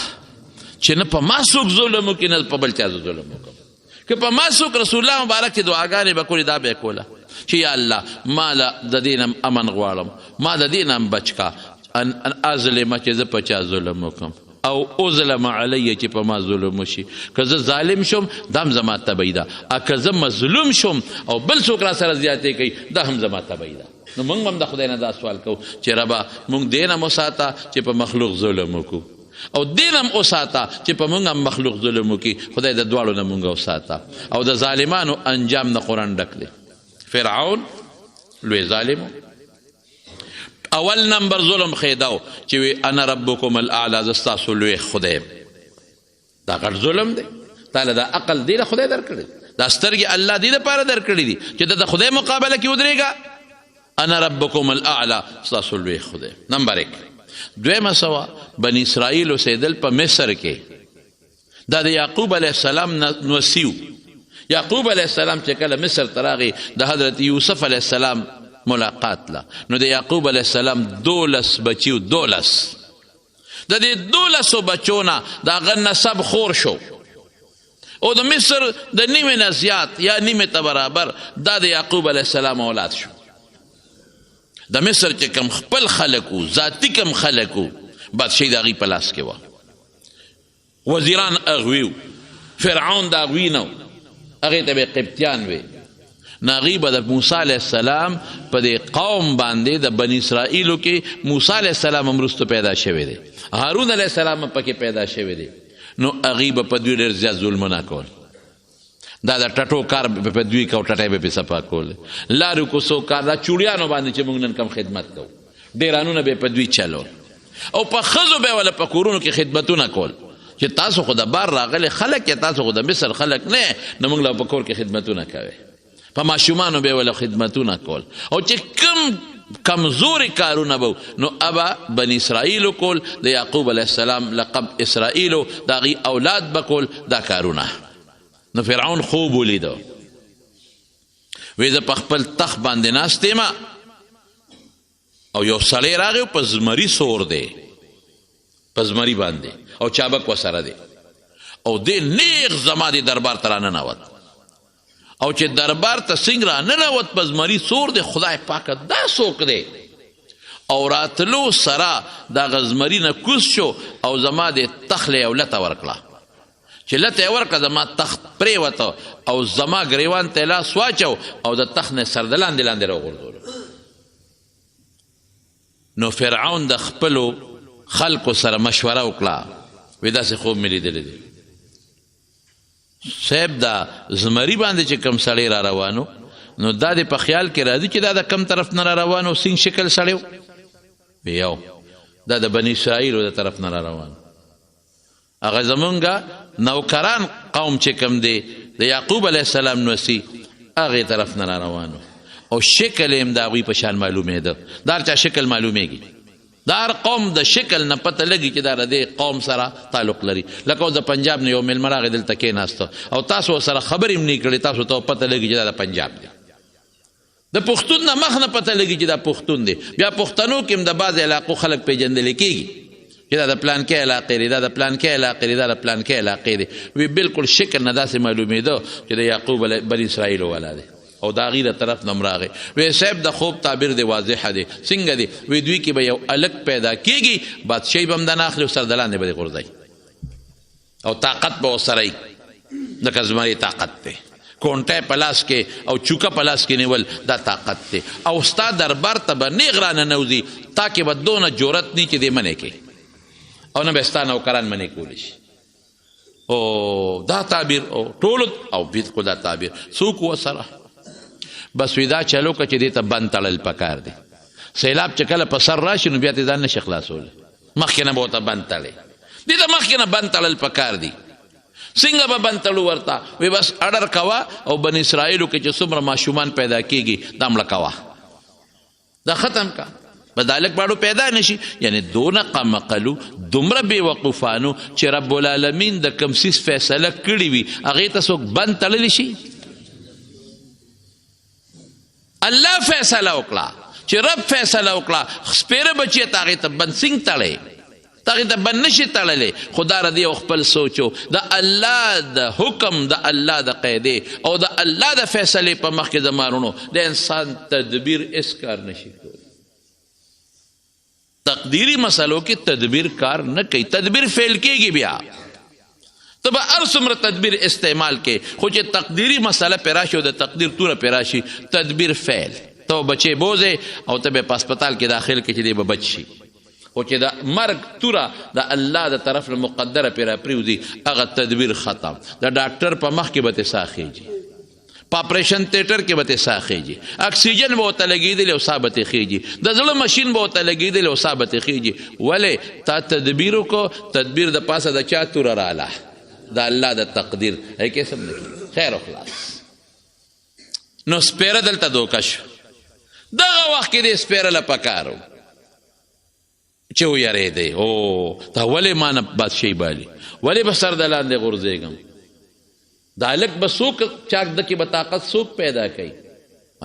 چې نه په ما څوک ظلم وکړي نه په بل چا ظلم وکړم. که په ما څوک رسول الله مبارک چې دعاګانې به کولې دا به یې کوله چې یا الله ما د دې نه امن غواړم، ما د دې نه هم بچ کا ان اظلمه چې زه په چا ظلم وکړم او اظلم علیه چې په ما ظلم وشي. که زه ظالم شم دا هم زما تبعی ده، که زه مظلوم شم او بل څوک را سره زیاتې کوي دا هم زما تبعی ده. نو موږ هم د خدای نه دا سوال کوو چې ربه موږ دې نه م وساته چې په مخلوق ظلم وکړو او دې نه م وساته چې په موږ هم مخلوق ظلم وکړي. خدای د دواړو نه موږ وساته. او د ظالمانو انجام نه قرآن ډک دی. فرعون لوی ظالم، اول نمبر ظلم خیداو چې وی انا ربکم الاعلی، زه ستاسو لوی خدای. دا غټ ظلم دی. تعالی دا عقل دی له خدای درکړی، دا سترګې الله دې دپاره درکړي دي چې د خدای مقابله کې ودرېږه. انا ربکم الاعلی، ستاسو لوی خدای. نمبر 1. دویمه سوه بني اسرائیل اوسېدل په مصر کې. دا د یعقوب علیه السلام نوسیو. یعقوب علیه السلام چې کله مصر ته راغی د حضرت یوسف علیه السلام ملاقات له، نو د یعقوب علیه السلام 12 بچیو. 12 د دې 12 بچو نه د هغه نسب خور شو او د مصر د نیمې نه زیات یا نیمې ته برابر دا د یعقوب علیه السلام اولاد شو. د مصر چې کم خپل خلک وو، ذاتي کم خلک وو، بادشاهي د هغوی په لاس کې وه، وزیران هغوی وو، فرعون د هغوی نه و، هغې ته به قبطیان وی. نو هغوی به د موسی علیه السلام په دې قوم باندې د بني اسرائیلو کې موسی علیه السلام هم وروسته پیدا شوی دی، هارون علیه السلام هم پکې پیدا شوی دی. نو هغوی به په دوی ډېر زیات ظلمونه کول. دا د ټټو کار په دوی کو، ټټی به پې صفا کول، لارو کوڅو کار، دا چوړیانو باندې چې موږ نن کم خدمت کوو، ډیرانونه به په دوی چلول او په ښځو به وله په کورونو کې خدمتونه کول چې تاسو خو د بار راغلي خلک یې، تاسو خو د مصر خلک نه، نو موږ له په کور کې خدمتونه کوئ. په ماشومانو به وله خدمتونه کول او چې کم کمزوري کارونه به نو ابا بني اسرائیلو کول، د یعقوب علیه السلام لقب اسرائیلو د هغوی اولاد به کول دا کارونه. نو فرعون خوب ولیدو، وی زه په خپل تخت باندې ناست یم او یو سړی راغی په زمري سور دی، په زمري باندې او چابک ورسره دی او دې نیغ زما د دربار ته راننوت. او چې دربار ته څنګه راننوت په زمري سور دی، خدای پاکه دا څوک دی؟ او راتلو سره دغه زمري نه کوز شو او زما د تخت له یو لته ورکړه. چې لته یې ورکړه زما تخت پرېوته او زما ګریوان ته یې لاس واچو او د تخت نه سر د لاندې لاندې راوغورځولو. نو فرعون د خپلو خلکو سره مشوره وکړه، وی داسې خوب مې لیدلی دی صاحب، دا زمري باندې چې کم سړی را روانو نو دا د په خیال کې راځي چې دا د کم طرف نه را روانو، سینګ شکل سړی و، یو دا د بني اسرائیلو د طرف نه را روانو. هغه زمونږ نوکران قوم چې کم دی د یعقوب علیه السلام نوسی هغې طرف نه را روانو او شکل یې هم د هغوی په شان معلومېده. دا هر چا شکل معلومیږي، دا هر قوم د شکل نه پته لګي چې دا د دې قوم سره تعلق لري. لکه اوس د پنجاب نه یو میلمه راغی دلته کېناسته او تاسو ورسره خبرې هم نه کړې، تاسو ته پته لګي چې دا د پنجاب دی. د پښتون نه مخ نه پته لګي چې دا پښتون دی. بیا پښتنو کې هم د بعضې علاقو خلک پیژندلی کېږي چې دا د پلانکې علاقې دی، دا د پلانکې علاقې دی، دا د پلانکې علاقې دی. وی بالکل شکل نه داسې معلومېده چې د یعقوب بني اسرائیلو والا دی او د هغې د طرف نه هم راغی. وی صاحب د خوب تعبیر دی واضحه دی. څنګه دی؟ وی دوی کې به یو الک پیدا کېږي، بادشاهي به هم د نه اخلي او سر د لاندې به دې غورځوي او طاقت به ورسره وي لکه زمري طاقت دی. کونټی په لاس کې او چوکه په لاس کې نیول دا طاقت دی او ستا دربار ته به نیغ را ننوځي، تا کې به دونه جرأت نه چې دې منې کې او نه به ستا نوکران منې کولی شي. او دا تعبیر او ټولو او بالکل دا تعبیر څوک ورسره بس وی دا چلو که چې دې ته بند تړل پکار دی. سیلاب چې کله په سر راشي نو بیا ته ځان نشي خلاصولی، مخکې نه به ورته بند تړې. دې ته مخکې نه بند تړل پکار دی. څنګه به بند تړو ورته؟ وی بس اډر کوه او بني اسرائیلو کې چې څومره ماشومان پیدا کېږي دا مړه کوه، دا ختم کا، به دا هلک باړو پیدا نشي. یعنی دونه قمقلو، دومره بې وقوفانو چې رب العالمین د کوم څیز فیصله کړې وي هغې ته څوک بند تړلی شي؟ الله فیصله وکړه چې رب فیصله وکړه سپېره بچی ته هغې ته بند څنګه تړی؟ ته هغې ته بند نشي تړلی. خو دا ردی او خپل سوچو د الله د حکم، د الله د قیدې او د الله د فیصلې په مخ کې د مارونو د انسان تدبیر اس کار نشي کولی. تقدیری مسلو کې تدبیر کار نه کوي، تدبیر فیل کېږي. بیا ته به هر څومره تدبیر استعمال کې خو چې تقدیری مسله پې راشي او د تقدیر توره پې راشي تدبیر فیل. ته به بچې بوځې او ته به په هسپتال کې داخل کې چې دی به بچ شي، خو چې د مرګ توره د الله د طرف نه مقدره پې را پرېوځي هغه تدبیر ختم. د ډاکټر په مخ کې به ته ساه خېږي، په اپریشن تیټر کې به ته ساه خېږي، اکسیجن به ورته لګېدلی او ساه به ته خېږي، د زړه مشین به ورته لګېدلی او ساه به ته خېږي. ولې؟ تا تدبیر وکړو، تدبیر د پاسه د چا توره راله؟ د الله د تقدیر. هی کیسم نه کېږي، خیر و خلاص. نو سپېره دلته دوکه شو. دغه وخت کې دې سپېره له پکار و چې ویرېدی، او تا ولې ما نه بادشاهي بالي، ولې به سر د لاندې غورځېږم؟ دا هلک به څوک چاک ده کې به طاقت څوک پیدا کوي؟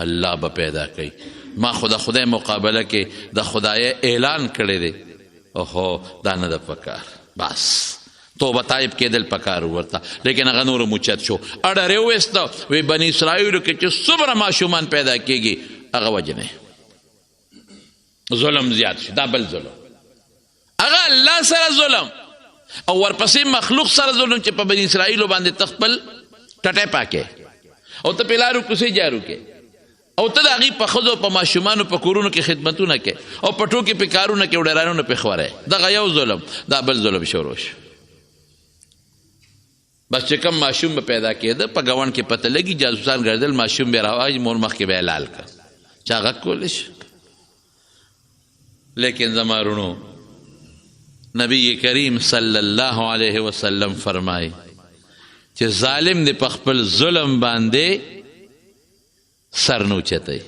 الله به پیدا کوي. ما خو د خدای مقابله کې د خدای اعلان کړی دی. اوهو دا نه ده پکار، بس توبه طایب کېدل پکار ورته. لیکن هغه نور موچت شو، اډر یې وویسته. وی بني اسرائیلو کې چې څومره ماشومان پیدا کېږي هغه وجنې ظلم زیات شو. دا بل ظلم، هغه الله سره ظلم او ورپسې مخلوق سره ظلم چې په بني اسرائیلو باندې تخپل ټټی پاکې او ته پې لارو کوڅې جارو کې او ته د هغې په ښځو په ماشومانو په کورونو کې خدمتونه کې او په ټوکې پې کارونه کې او ډیرانونه پې خوری. دغه یو ظلم. دا بل ظلم شروع شو. بس چې کم ماشوم به پیدا کېده په ګاونډ کې پته لګي جاسوسان ګرځېدل، ماشوم به راواجي مور مخکې به یې لال کړ، چا غږ کولی شي. لیکن زما رونو نبی کریم صلی الله علیه وسلم فرمای چې ظالم دې په خپل ظلم باندې سر نه اوچتی.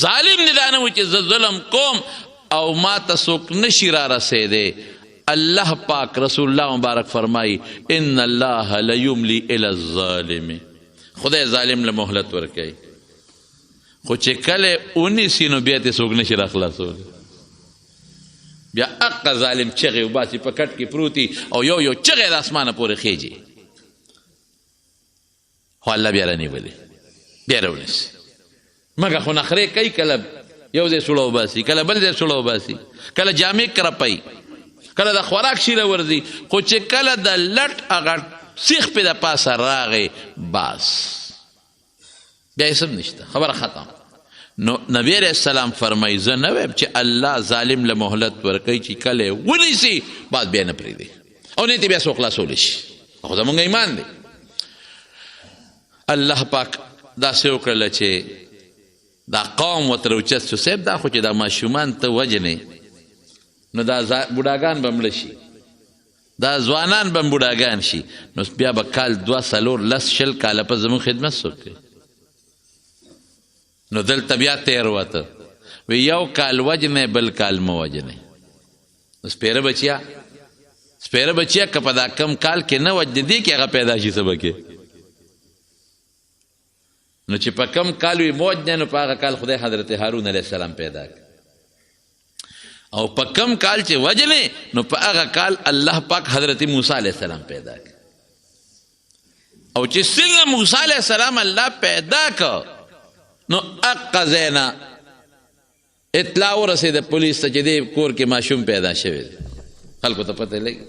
ظالم دې دا نه و چې زه ظلم کوم او ما ته څوک نشي را رسېدی. الله پاک رسول الله مبارک فرمای ان الله لیملی الی الظالم، خدای ظالم له مهلت ورکوي، خو چې کله ونیسي نو بیا ته څوک نشي را خلاصولی. بیا اقا ظالم چغې وباسي په کټ کې پروتي او یو یو چغې د اسمانه پورې خیجي، خو الله بیا رانیولي، بیا راونیسي. مګه خو نخرې کوي، کله یو ځای سوړه وباسي، کله بل ځای سوړه وباسي، کله جامې کرپوي، کله د خوراک شیره ورځي. خو چې کله د لټ هغه سیخ پې د پاسه راغی بس بیا یې سم نشته، خبره ختم. نو نبی علیہ السلام فرمایي زه نه وایم چې الله ظالم له مهلت ورکوي چې کله ونیسي بعد بیا نه پرېږدي او نه یې بیا څوک خلاصولی شي. خو زمونږ ایمان دی. الله پاک داسې وکړله چې دا قوم ورته راوچت شو. صاحب دا خو چې دا ماشومان ته وجنې نو دا بوډاګان به مړه شي، دا ځوانان به بوډاګان شي نو بیا به کال 2 4 10 شل کاله په زموږ خدمت څوک کوي نو دلته بیا تیر وته وی یو کال وجنه بل کال مو وجنه سپیره بچیا که په دا کم کال کې نه وجنه دی کې هغه پیدا شي سبکه نو چې په کم کال وی موجنه نو په هغه کال خدای حضرت هارون علیه السلام پیدا کړ او په کم کال چې وجنه نو په هغه کال الله پاک حضرت موسی علیه السلام پیدا کړ او چې څنګه موسی علیه السلام الله پیدا کړ نو اقا زینا اطلاع ورسېده پولیس ته چې دې کور کې ماشوم پیدا شوی دی خلکو ته پته لګي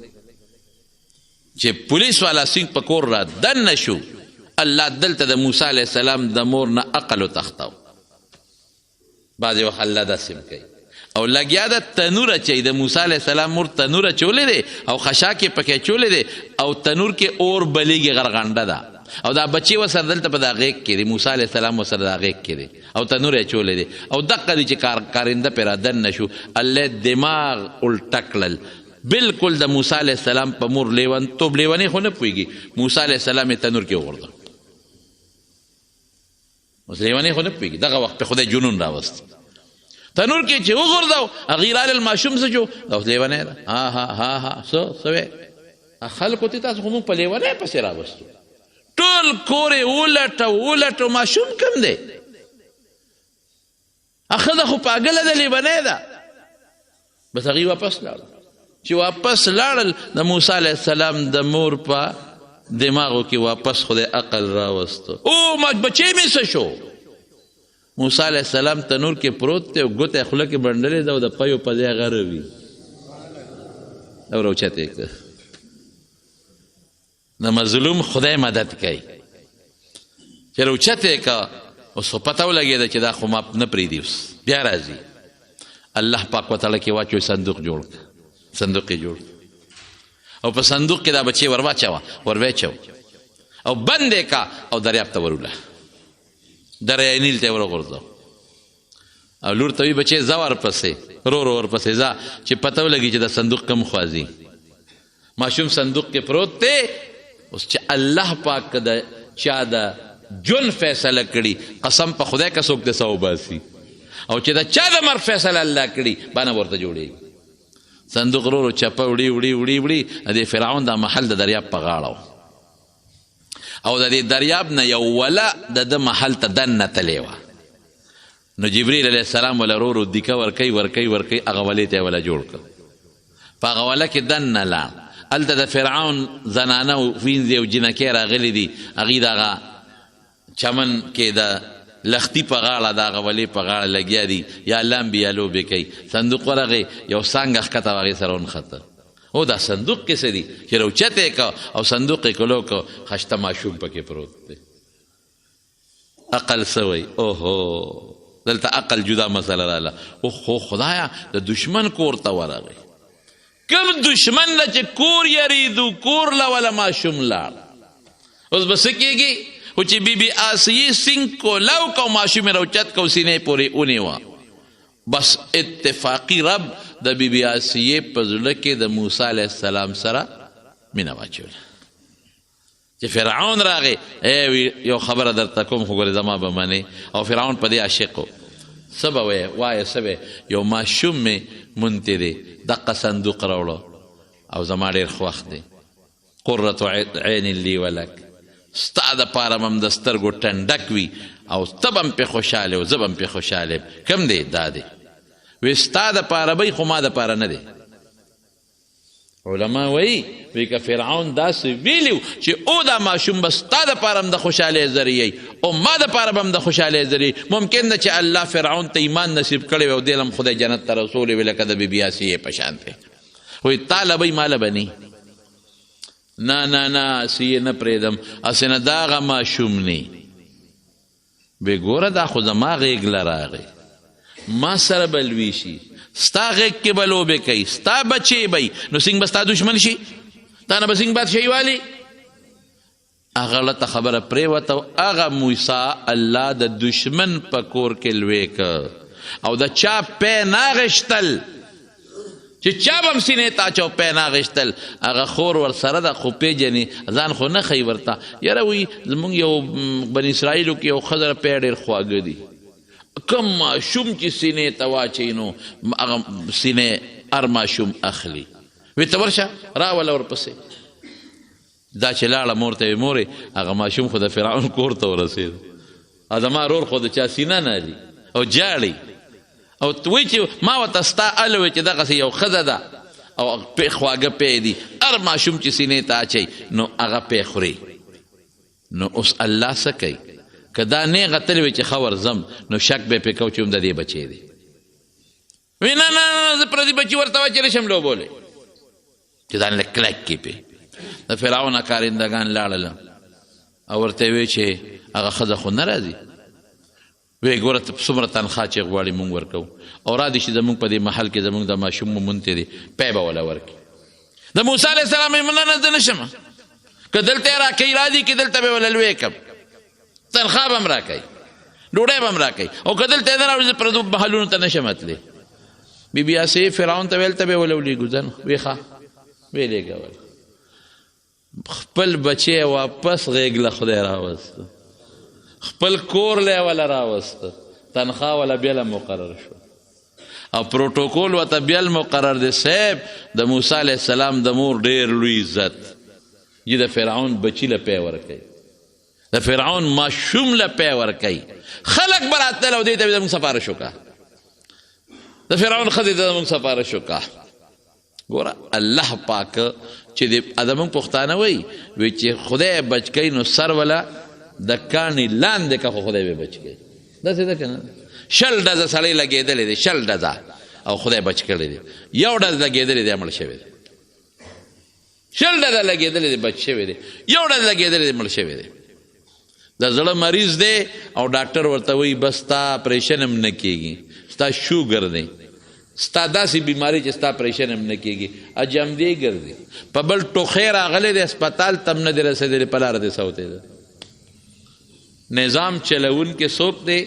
چې پولیس والا سنګ په کور را دننه شو الله دلته د موسی علیه السلام د مور نه عقل وتښتاو بعضې وخت الله داسې هم کوي او لګیا د تنور اچوي د موسی علیه السلام مور تنور اچولی دی او خشاک یې پکې اچولی دی او تنور کې اور بلیږي غرغنډه ده او دا بچی ورسره دلته په دا غیږ کې دی موسی علیه السلام ورسره دا غیږ کې دی او تنور یې اچولی دی او دقه دی چې کارنده پرې رادننه شو الله دماغ الټه کړل بالکل د موسی علیه السلام په مور لیونتوب لیونی خو نه پوهېږي موسی علیه السلام یې تنور کې وغورځو اوس لیونی خو نه پوهېږي دغه وخت په خدای جنون راوست تنور کې چې وغورځو هغې رالل ماشوم څه شو دا اوس لیونی ده ها څه وی خلکو ته تاسو خو مونږ په لیونی پسې راوستو ټول کور یې ولټو ماشوم کم دی ښځه خو پاګله ده لیونی ده بس هغې واپس لاړل چې واپس لاړل د موسی علیه السلام د مور په دماغو کې واپس خدای عقل راوستو او بچی مې څه شو موسی علیه السلام تنور کې پروت دی او ګوته یې خوله کې بنډلې ده او د پیو په ځای غره وي او راوچته یې کړه د مظلوم خدای مدد کوي چې راوچته یې کړه اوس خو پته ولګېده چې دا خو ما نه پرېږدي اوس بیا راځي الله پاک وتعالی کې واچوي صندوق جوړ صندوق یې جوړ او په صندوق کې دا بچی ورواچو او بند یې کا او دریاب ته وروله دریای نیل ته ورغورځو او لور ته وي بچی ځه ورپسې رو ورپسې ځه چې پته ولګي چې دا صندوق کم خوازي ماشوم صندوق کې پروت دی اوس چې الله پاک د چا د جون فیصله کړي قسم په خدای که څوک د سه وباسي او چې د چا د مرګ فیصله الله کړي بانه ورته جوړېږي صندوق رو چپه وړي د فرعون دا محل د دریاب په غاړه او د دې دریاب نه یو وله د محل ته دننه تلې وه نو جبریل علیه السلام وله رو دیکه ورکوي هغه ولې ته یې وله جوړ کړ په هغه وله کې دننه لاړ هلته د فرعون زنانه او وینځې او جنکۍ راغلي دي هغې دغه چمن کې د لختی په غاړه د هغه ولې په غاړه لګیا دي یا لامبي یا لوبې کوي صندوق ورغی یو څانګه ښکته هغې سره ونښته او دا صندوق کې څه دي چې راوچته یې که او صندوق یې کلو که خشته ماشوم پکې پروت دی عقل څه وی اوهو دلته عقل جدا مسله راله اوهو خدایا د دشمن کور ته ورغی کوم دشمن له چې کور یریدو کور له وله ماشوم لاړ اوس به څه کېږي خو چې بیبي آسیې سینګ کو لو کو ماشوم یې راوچت کو سینې پورې ونیوه بس اتفاقی رب د بیبي آسیې په زړه کې د موسی علیه السلام سره مینه واچوله چې فرعون راغی یو خبره درته کوم خو ګورې زما به منې او فرعون په دې عاشق و څه به وایه څه به یو ماشوم مې مونتی دی دقه صندوق راوړه او زما ډېر خوښ دی قرة عین لی ولک ستا دپاره به هم د سترګو ټنډک وي او ته به هم پې خوشحاله او زه به هم پې خوشحاله یم کوم دی دا دی وی ستا دپاره به خو ما دپاره نه دی علما وایي وی که فرعون داسې ویلي چې او دا ماشوم به ستا دپاره هم د خوشحالۍ ذریعه او ما دپاره به هم د خوشحالۍ ذریعه ممکن ده چې الله فرعون ته ایمان نصیب کړی وي او دې هم خدای جنت ته رسولی وي لکه د بیبي آسیې په شان دی وایي تا له به ما له به نه نه آسیې نه پرېږدم هسې نه دا هغه ماشوم نه وی ګوره دا خو زما غېږ له راغی ما سره به لوي شي ستا غېږ کې به لوبې کوي ستا بچې به نو څنګه به ستا دشمن شي تا نه به څنګه بادشاهي والي هغه غلطه خبره پرېوته او هغه موسی الله د دشمن په کور کې لوی که او د چا پی نه اخېستل چې چا به هم سینې ته اچو پی نه اخېستل هغه خور ورسره ده خو پیژني ځان خو نه ښیي ورته یاره وایي زمونږ یو بني اسرائیلو کې یو ښځه پی ډېر خواږه دي کم ماشوم چې سینې ته واچوي نو هغه سینې هر ماشوم اخلي وی ته ورشه راوله ورپسې دا چې لاړه مور ته وی مورې هغه ماشوم خو د فرعون کور ته ورسېد زما رور خو د چا سینه نه علي او جاړي او وایي چې ما ورته ستا اله وی چې دغسې یو ښځه ده او خواږه پی دي هر ماشوم چې سینې ته اچوي نو هغه پی خوري نو اوس الله څه کوي که دا نیغه تللی وي چې ښه ورځم نو شک به یې پرې کوو چې هم د دې بچی دی وی نه نه زه پردي بچي ورته واچولی شم لوبولی چې دا لږ کلک کې پې د فرعون کارندګان لاړله او ورته یې وی چې هغه ښځه خو نه راځي وی ګوره څومره تنخوا چې غواړي مونږ ورکوو او را دي چې زمونږ په دې محل کې زمونږ د ماشوم مونتی دی پی به وله ورکړي د موسی علیه السلام یې نه نه زه نه شم که دلته یې راکوي را دي که دلته به وله لوی کړم تنخوا به هم راکوي ډوډۍ به هم راکوي او که دلته یې نه راوړي زه پردو محلونو ته نه شم تللی بی اسې فرعون ته ویل ته به یې وله ولیږو ځه نو وی ښه ویې لېږول خپل بچی واپس غېږ له خدای راوسته خپل کور لی وله راوسته تنخوا وله بیله مقرر شو او پروتوکول ورته بیل مقرر دی صاحب د موسی علیه السلام د مور ډېر لوی عزت یې د فرعون بچي له پی ورکوي د فرعون ماشوم له پی ورکوي خلک به راتلل او دې ته به زموږ سفارش وکړه د فرعون ښځې ته زموږ سفارش وکړه ګوره الله پاک چې زموږ پښتانه وایي چې خدای بچ کوي نو سر وله د کاڼي لاندې که خو خدای به بچ کوي داسې ده که نه 60 ډزه سړی لګېدلی دی 60 ډزه او خدای بچ کړی دی یو ډز لګېدلی دی مړ شوی دی 60 ډزه لګېدلی دی بچ شوی دی یو ډز لګېدلی دی مړ شوی دی د زړه مریض دی او ډاکټر ورته وایي بس ستا اپریشن هم نه کېږي ستا شوګر دی ستا داسې بیماري چې ستا اپریشن هم نه کېږي اجمدی ګرځي په بل ټوخی راغلی دی اسپتال تم نه دی رسېدلی په لاره دی سوتی دی نظام چلوونکی څوک دی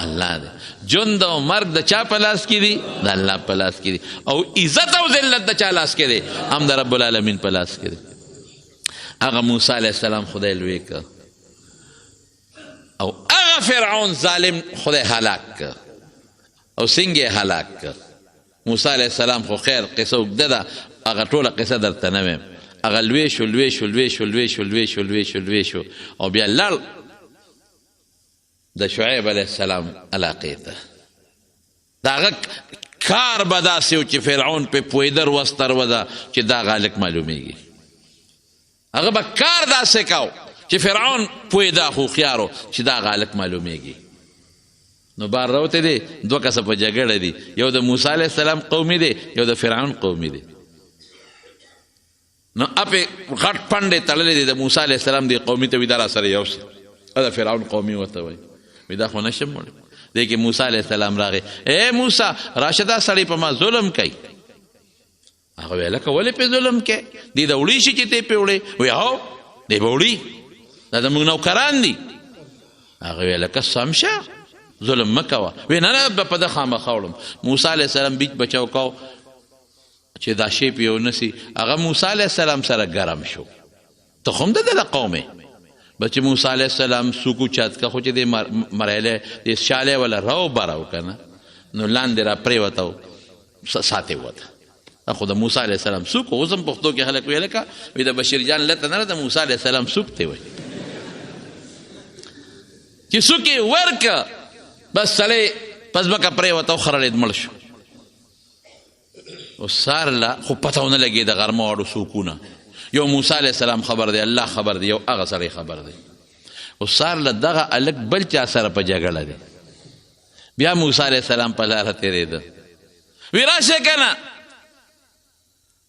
الله دی ژوند او مرګ د چا په لاس کې دي د الله په لاس کې دي او عزت او ذلت د چا لاس کې دی هم د رب العالمین په لاس کې دی هغه موسی علیه السلام خدای لوی که او هغه فرعون ظالم خدای هلاک که او څنګه یې هلاک که موسی علیه السلام خو خیر قصه اوږده ده هغه ټوله قصه درته نه ویم هغه لوی شو لوی شو لوی شو لوی شو لوی شو لوی شو لوی شو او بیا لړ د شعیب علیه السلام علاقې ته د هغه کار به داسې و چې فرعون پې پوهېده وستر وده چې دا هلک معلومیږي هغه به کار داسې کو چې فرعون پوهېده هوښیار و چې دا هلک معلومیږي نو بار راوتی دی 2 کسه په جګړه دي یو د موسی علیه السلام قومي دی یو د فرعون قومي دی نو اپې غټ پنډې تړلی دی د موسی علیه السلام دی قومي ته وي دا را سره یو شه د فرعون قومي ورته وایي وی دا خو نشم وړی دی کې موسی علیه السلام راغی ای موسی راشه دا سړی په ما ظلم کوي هغه ویل لکه ولې پې ظلم کوې دی د وړي شي چې تی پې وړې وی هو دی به وړي دا زموږ نوکران دي هغه ویل لکه سم شه ظلم مه کوه وی نه نه به په ده خامخا وړم موسی علیه السلام بیچ بچاو کو چې دا شی پې ونسي هغه موسی علیه السلام سره ګرم شو ته خو هم د ده د قومې بچه موسی علیه السلام سوکو چات که خو چې دی مرحله دی شاله ولا راو براو کنه نو لاندې را پریوته او ساتې وته خو د موسی علیه السلام سوکو اوس هم پښتو کې خلک ویل که وی د بشیر جان لته نه د موسی علیه السلام سوک ته وایي چې سوک یې ورکه بس سړی په ځمکه پریوته او خرړېد مړ شو او سارله خو پته ونه لګېده د غرمه واړو سوکونه یو موسی علیه السلام خبر دی الله خبر دی یو هغه سړی خبر دی او سار له دغه هلک بل چا سره په جګړه دی بیا موسی علیه السلام په لاره تېرېده وی راشه که نه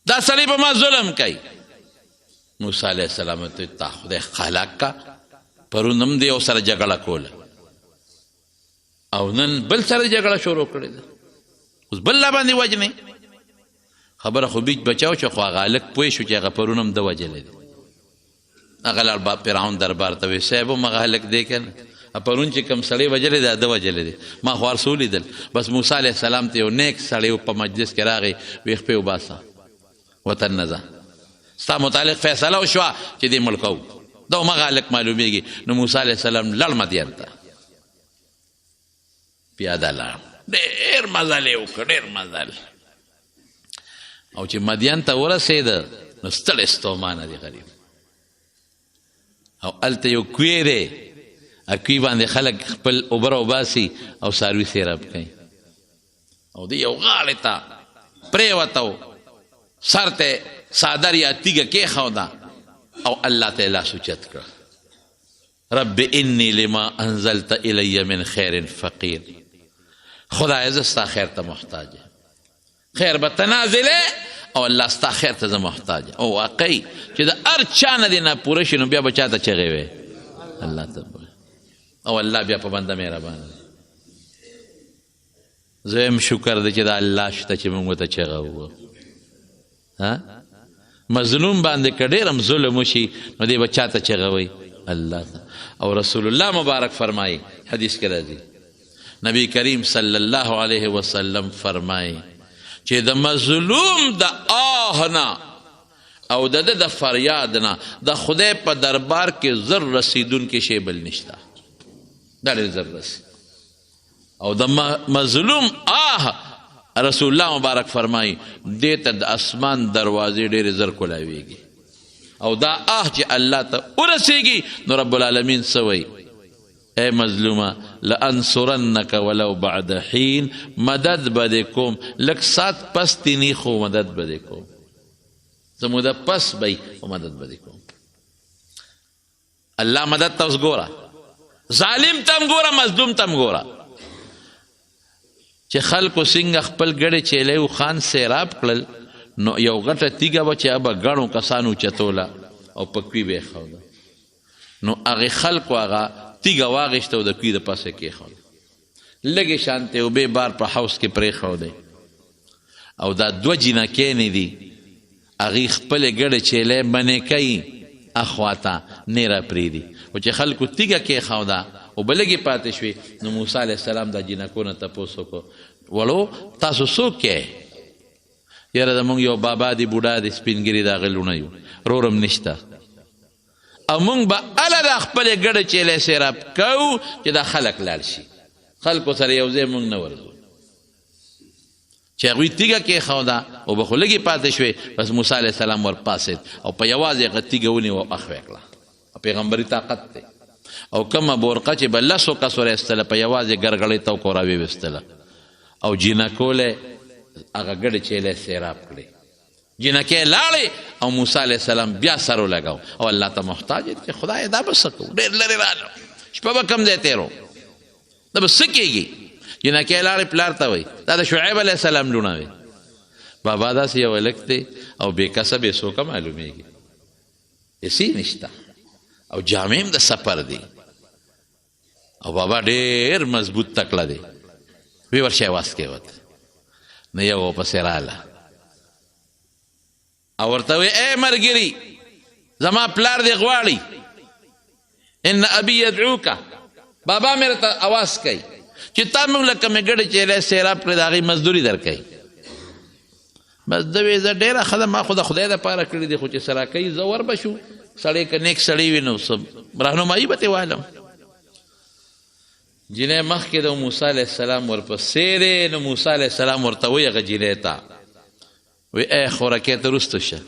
دا سړی په ما ظلم کوي موسی علیه السلام ته تا خدای خلاق کا پرون هم دی یو سره جګړه کوله او نن بل سره جګړه شروع کړې ده اوس بل لا باندې وجنې خبره خو بیچ بچاو چې خو هغه هلک پوه شو چې هغه پرون هم ده وجلی دی هغه لاړ فرعون دربار ته وی صاحب هم هغه هلک دی که نه پرون چې کوم سړی وجلی دی ده وجلی دی ما خو هر څه ولیدل بس موسی علیه السلام ته یو نیک سړی په مجلس کې راغی ویې خپې وباسه وطن نه ځه ستا متعلق فیصله وشوه چې دې مړ کوو دا همغه هلک معلومیږي نو موسی علیه السلام لړ مدین ته پیاده لاړ ډېر مزل یې وکړ ډېر مزل او چې مدین ته ورسېده نو ستړی ستومانه دی غریب او هلته یو کوی دی کوی باندې خلک خپل اوبه راوباسي او څاروي سیراب کوي او دی یو غاړې ته پرېوته سر ته څادر یا تیږه کېښوده او الله ته یې لاس اوچت کړ رب انی لما انزلت الی من خیر فقیر خدای زه ستا خیر ته محتاج یم خیر به ته نازلې او الله ستا خیر ته زه محتاج یم او واقعي چې د هر چا نه دې ناپوره شي نو بیا به چا ته چغې وې الله ته او الله بیا په بنده مهربانه زم شکر دی چې د الله شته چې موږ ته چغه ووه مظلوم باندې که ډېر هم ظلم وشي نو دی به چا ته چغه وی الله ته او رسول الله مبارک فرمایي حدیث کې راځي نبی کریم صلی الله علیه وسلم فرمایي چې د مظلوم د آه نه او د ده د فریاد نه د خدای په دربار کې زر رسیدونکي شی بل نشته دا ډېر زر رسي او د مظلوم آه رسول الله مبارک فرمایي دې ته د اسمان دروازې ډېرې زر کولاویږي او دا آه چې الله ته ورسیږي نو رب العالمین څه وایي اے مظلومه لانصرنک ولو بعد حین مدد به دې کوم لږ ساعت پس تینی خو مدد به دې کوم څه موده پس به او مدد به دې کوم الله مدد ته اوس ګوره ظالم تم ګوره مظلوم تم ګوره چې خلکو څنګه خپل ګړې چیلی و خان سیراب کړل نو یو غټه تیږه وه چې هغه به ګڼو کسانو چتوله او په کوي به یې ښوده نو هغې خلکو هغه تیږه واغېسته او د کوي د پاسه کېښوده لږې شانتې اوبې بار په حوض کې پرېښودی او دا دوه جینکېنې دي هغې خپلې ګړې چیلی منې کوي اخواته نه را پرېږدي خو چې خلکو تیږه کېښوده او بلګې پاتې شوې نو موسی علیه السلام دا جینکو نه تپوس وکړو وړو تاسو څوک یې یاره زمونږ یو بابا دی بوډا دی سپین ګیري د هغې لوڼه یو رورم نشته او مونږ به هله دا خپلې ګډه چیلی سیراب کوو چې دا خلک لاړ شي خلکو سره یو ځای مونږ نه ورځو چې هغوی تیږه کېښوده او به خو لږې پاتې شوې بس موسی علیه السلام ورپاسېد او په یوازې هغه تیږه ونیوه او اخ کړه پیغمبري طاقت دی او کومه بورقه چې به لسو کسو راایستله په یوازې ګرګړۍ ته وکړو راویویستله او جینکولی هغه ګډې چیلی سیراب کړې جینکې لاړې او موسی علیه السلام بیا سر ولګاو او الله ته محتاج چې خدای دا به څه کوو ډېر لرې راغلو شپه به کم ځای تېرو دا به څه کېږي جینکې لاړې پلار ته وایي دا د شعیب علیه السلام لوڼه وي بابا داسې یو هلک دی او بې کسه بې څوکه معلومېږي هېڅ نشته او جامع هم د سفر دی او بابا ډېر مضبوط تکړه دی وی ورشه واس کې وت نه یو پسې راله او ورته وی اے مرګري زما پلار دی غواړي ان ابي يدعوك بابا مې ته اواز کوي چې تا موږ لکه مې ګډې چیلی سیراب کړې د هغې مزدوري درکوي بس ده وی زه ډېره ښه ده ما خو د خدای دپاره کړي دي خو چې سره کوي زه ور به شو سړی که نیک سړی وي نو رهنمایي به ترې والم جینۍ مخکې د موسی علیه السلام ورپسې دی نو موسی علیه السلام ورته وایي هغه جینۍ ته وی ای خورکې ته وروسته شه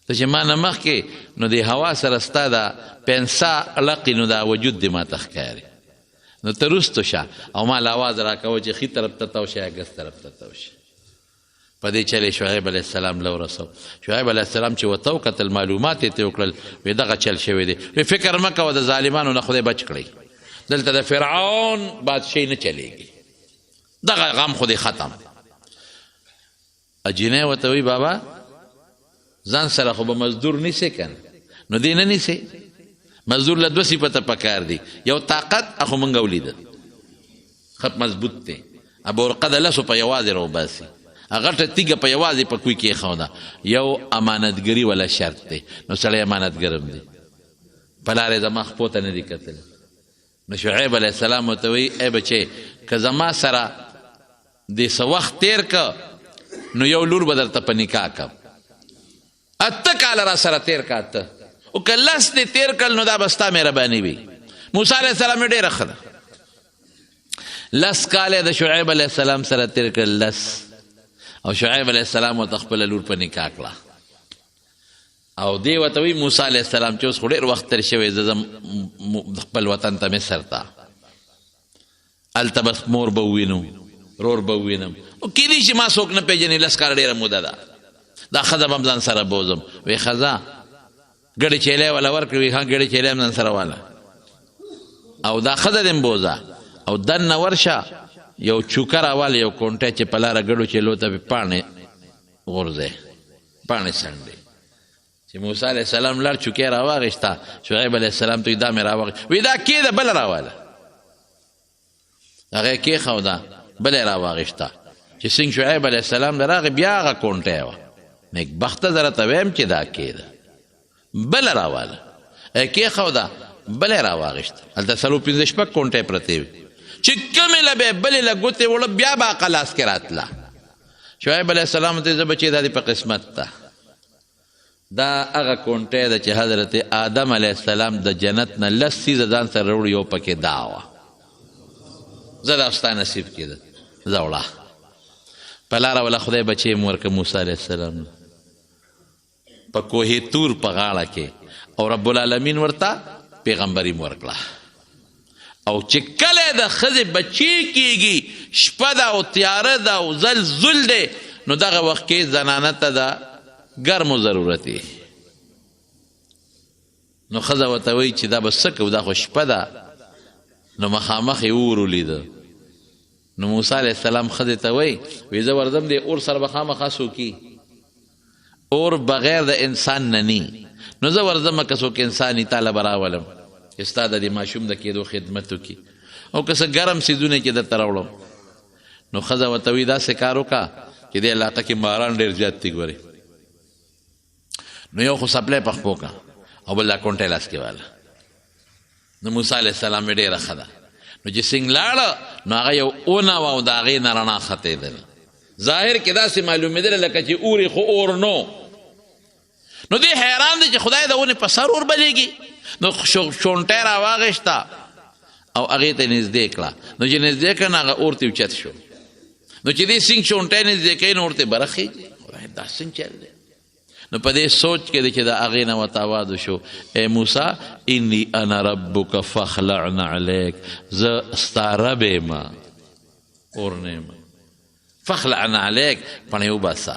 ته چې ما نه مخکې نو د هوا سره ستا د پنسا لقي نو دا وجود دی ما ته ښکاري نو ته وروسته شه او ما له اواز راکوه چې ښي طرف ته تاو شه یا ګس طرف ته تاو شه په دې چل شعیب علیه السلام له ورسو شعیب علیه السلام چې ورته وکتل معلومات یې ته وکړل وی دغه چل شوی دی وی فکر مه کوه د ظالمانو نه خدای بچ کړئ دلته د فرعون بادشاهي نه چلیږي دغه غم خو دې ختم جینۍ ورته وی بابا ځان سره خو به مزدور نیسې که نو دې نه نیسې مزدور له دوه صفته پکار دی یو طاقت اخو موږ ولیده خط مضبوط دی ابورقه د لسو په یوازې راوباسي غټه تیږه په یوازې په کوی کې ایښوده یو امانتګري ولا شرط دی نو سړی امانتګر هم دی په لارې زما خپو ته نه دي کتلی نو شعیب علیہ السلام ورته وی ای بچې که زما سره دې څه وخت تیر که نو یو لور به درته په نکاح کم 8 کاله را سره تیر که 8 او که 10 دې تیر کړل نو دا به ستا مهرباني وي موسی علیہ السلام یې ډېره ښه ده 10 کاله د شعیب علیہ السلام سره تیر کړل 10 او شعیب علیہ السلام ورته خپله لور په نکاح کړه او دی ورته وی موسی علیہ السلام چې اوس خو ډېر وخت تېر شوی زه ځم خپل وطن ته مصر ته هلته بس مور به ووینم رور به ووینم او کیدای شي ما څوک نه پېژني 10 کاله ډېره موده ده دا ښځه به هم ځان سره بوځم وی ښځه ګډې چیلی والا ورکړې وي ها ګډې چیلی هم ځان سره واله او دا ښځه دې هم بوځه او دننه ورشه یو چوکه راواله یو کونټی چې په لاره ګډو چیلو ته پې پاڼې غورځئ پاڼې څنډئ چې موسی علیہ السلام لار چوکې راواغېسته شعیب علیہ السلام ته دا مې راواغېست وی دا کېده بله راواله هغه یې کېښوده بله یې راواغېسته چې څنګه شعیب علیہ السلام د راغې بیا هغه کونټی وه نیکبخته زه راته ویم چې دا کېده بله راواله یې کېښوده بله یې راواغېسته هلته 4-5 شپږ کونټی پرتې وي چې کمې له به بلې له ګوتې وړه بیا به هغه لاس کې راتله شعیب علیہ السلام ته زه بچې دا دې په قسمت ته دا هغه کونټی ده چې حضرت آدم علیہ السلام د جنت نه 10 څیزه ځان سره راوړي یو پکې دا وه زه دا ستا نصیب کېده زه وړه په لاره وله خدای بچې م ورکړه موسی علیہ السلام په کوه تور په غاړه کې او رب العالمین ورته پیغمبري م ورکړه او چې کله د ښځې بچی کېږي شپه ده او تیاره ده او زلزل دی نو دغه وخت کې زنانه ته د ګرمو ضرورت دی نو ښځه ورته وایي چې دا به څه کوو دا خو شپه ده نو مخامخ یې اور ولیده نو موسی علیہ السلام ښځې ته وایي وی زه ورځم دې اور سره به خامخا څوکي اور بغیر د انسان نه نی نو زه ورځمه که څوک انساني تاله به راولم چې ستا د دې ماشوم د کېدو خدمت وکړي او که څه ګرم څیزونه چې درته راوړم نو ښځه ورته وایي داسې کار وکړه چې دې علاقه کې ماران ډېر زیات دي ګورې نو یو خو سپلی پخپو کا او بل دا کونټی لاس کې واله نو موسی علیہ السلام یې ډېره ښه ده نو چې څنګه لاړه نو هغه یو اونه وه او د هغې نه رڼا ختېدله ظاهر کې داسې معلومېدله لکه چې اورې خو اور نو نو دې حیران دی چې خدای د ونې په سر اور بلیږي نو شونټی راواغېسته او هغې ته یې نږدې کړه نو چې نږدې کړه نو هغه اور ته اوچت شو نو چې دې څنګه شونټی نږدې کوي نو ورته بره خېږي خدای دا څنګه چل دی نو په دې سوچ کې دی چې د هغې نه ورته آواز وشو ای موسی انی انا ربک فاخلع علیک زه ستا رب یم اور نه یم فاخلع علیک پڼې وباسه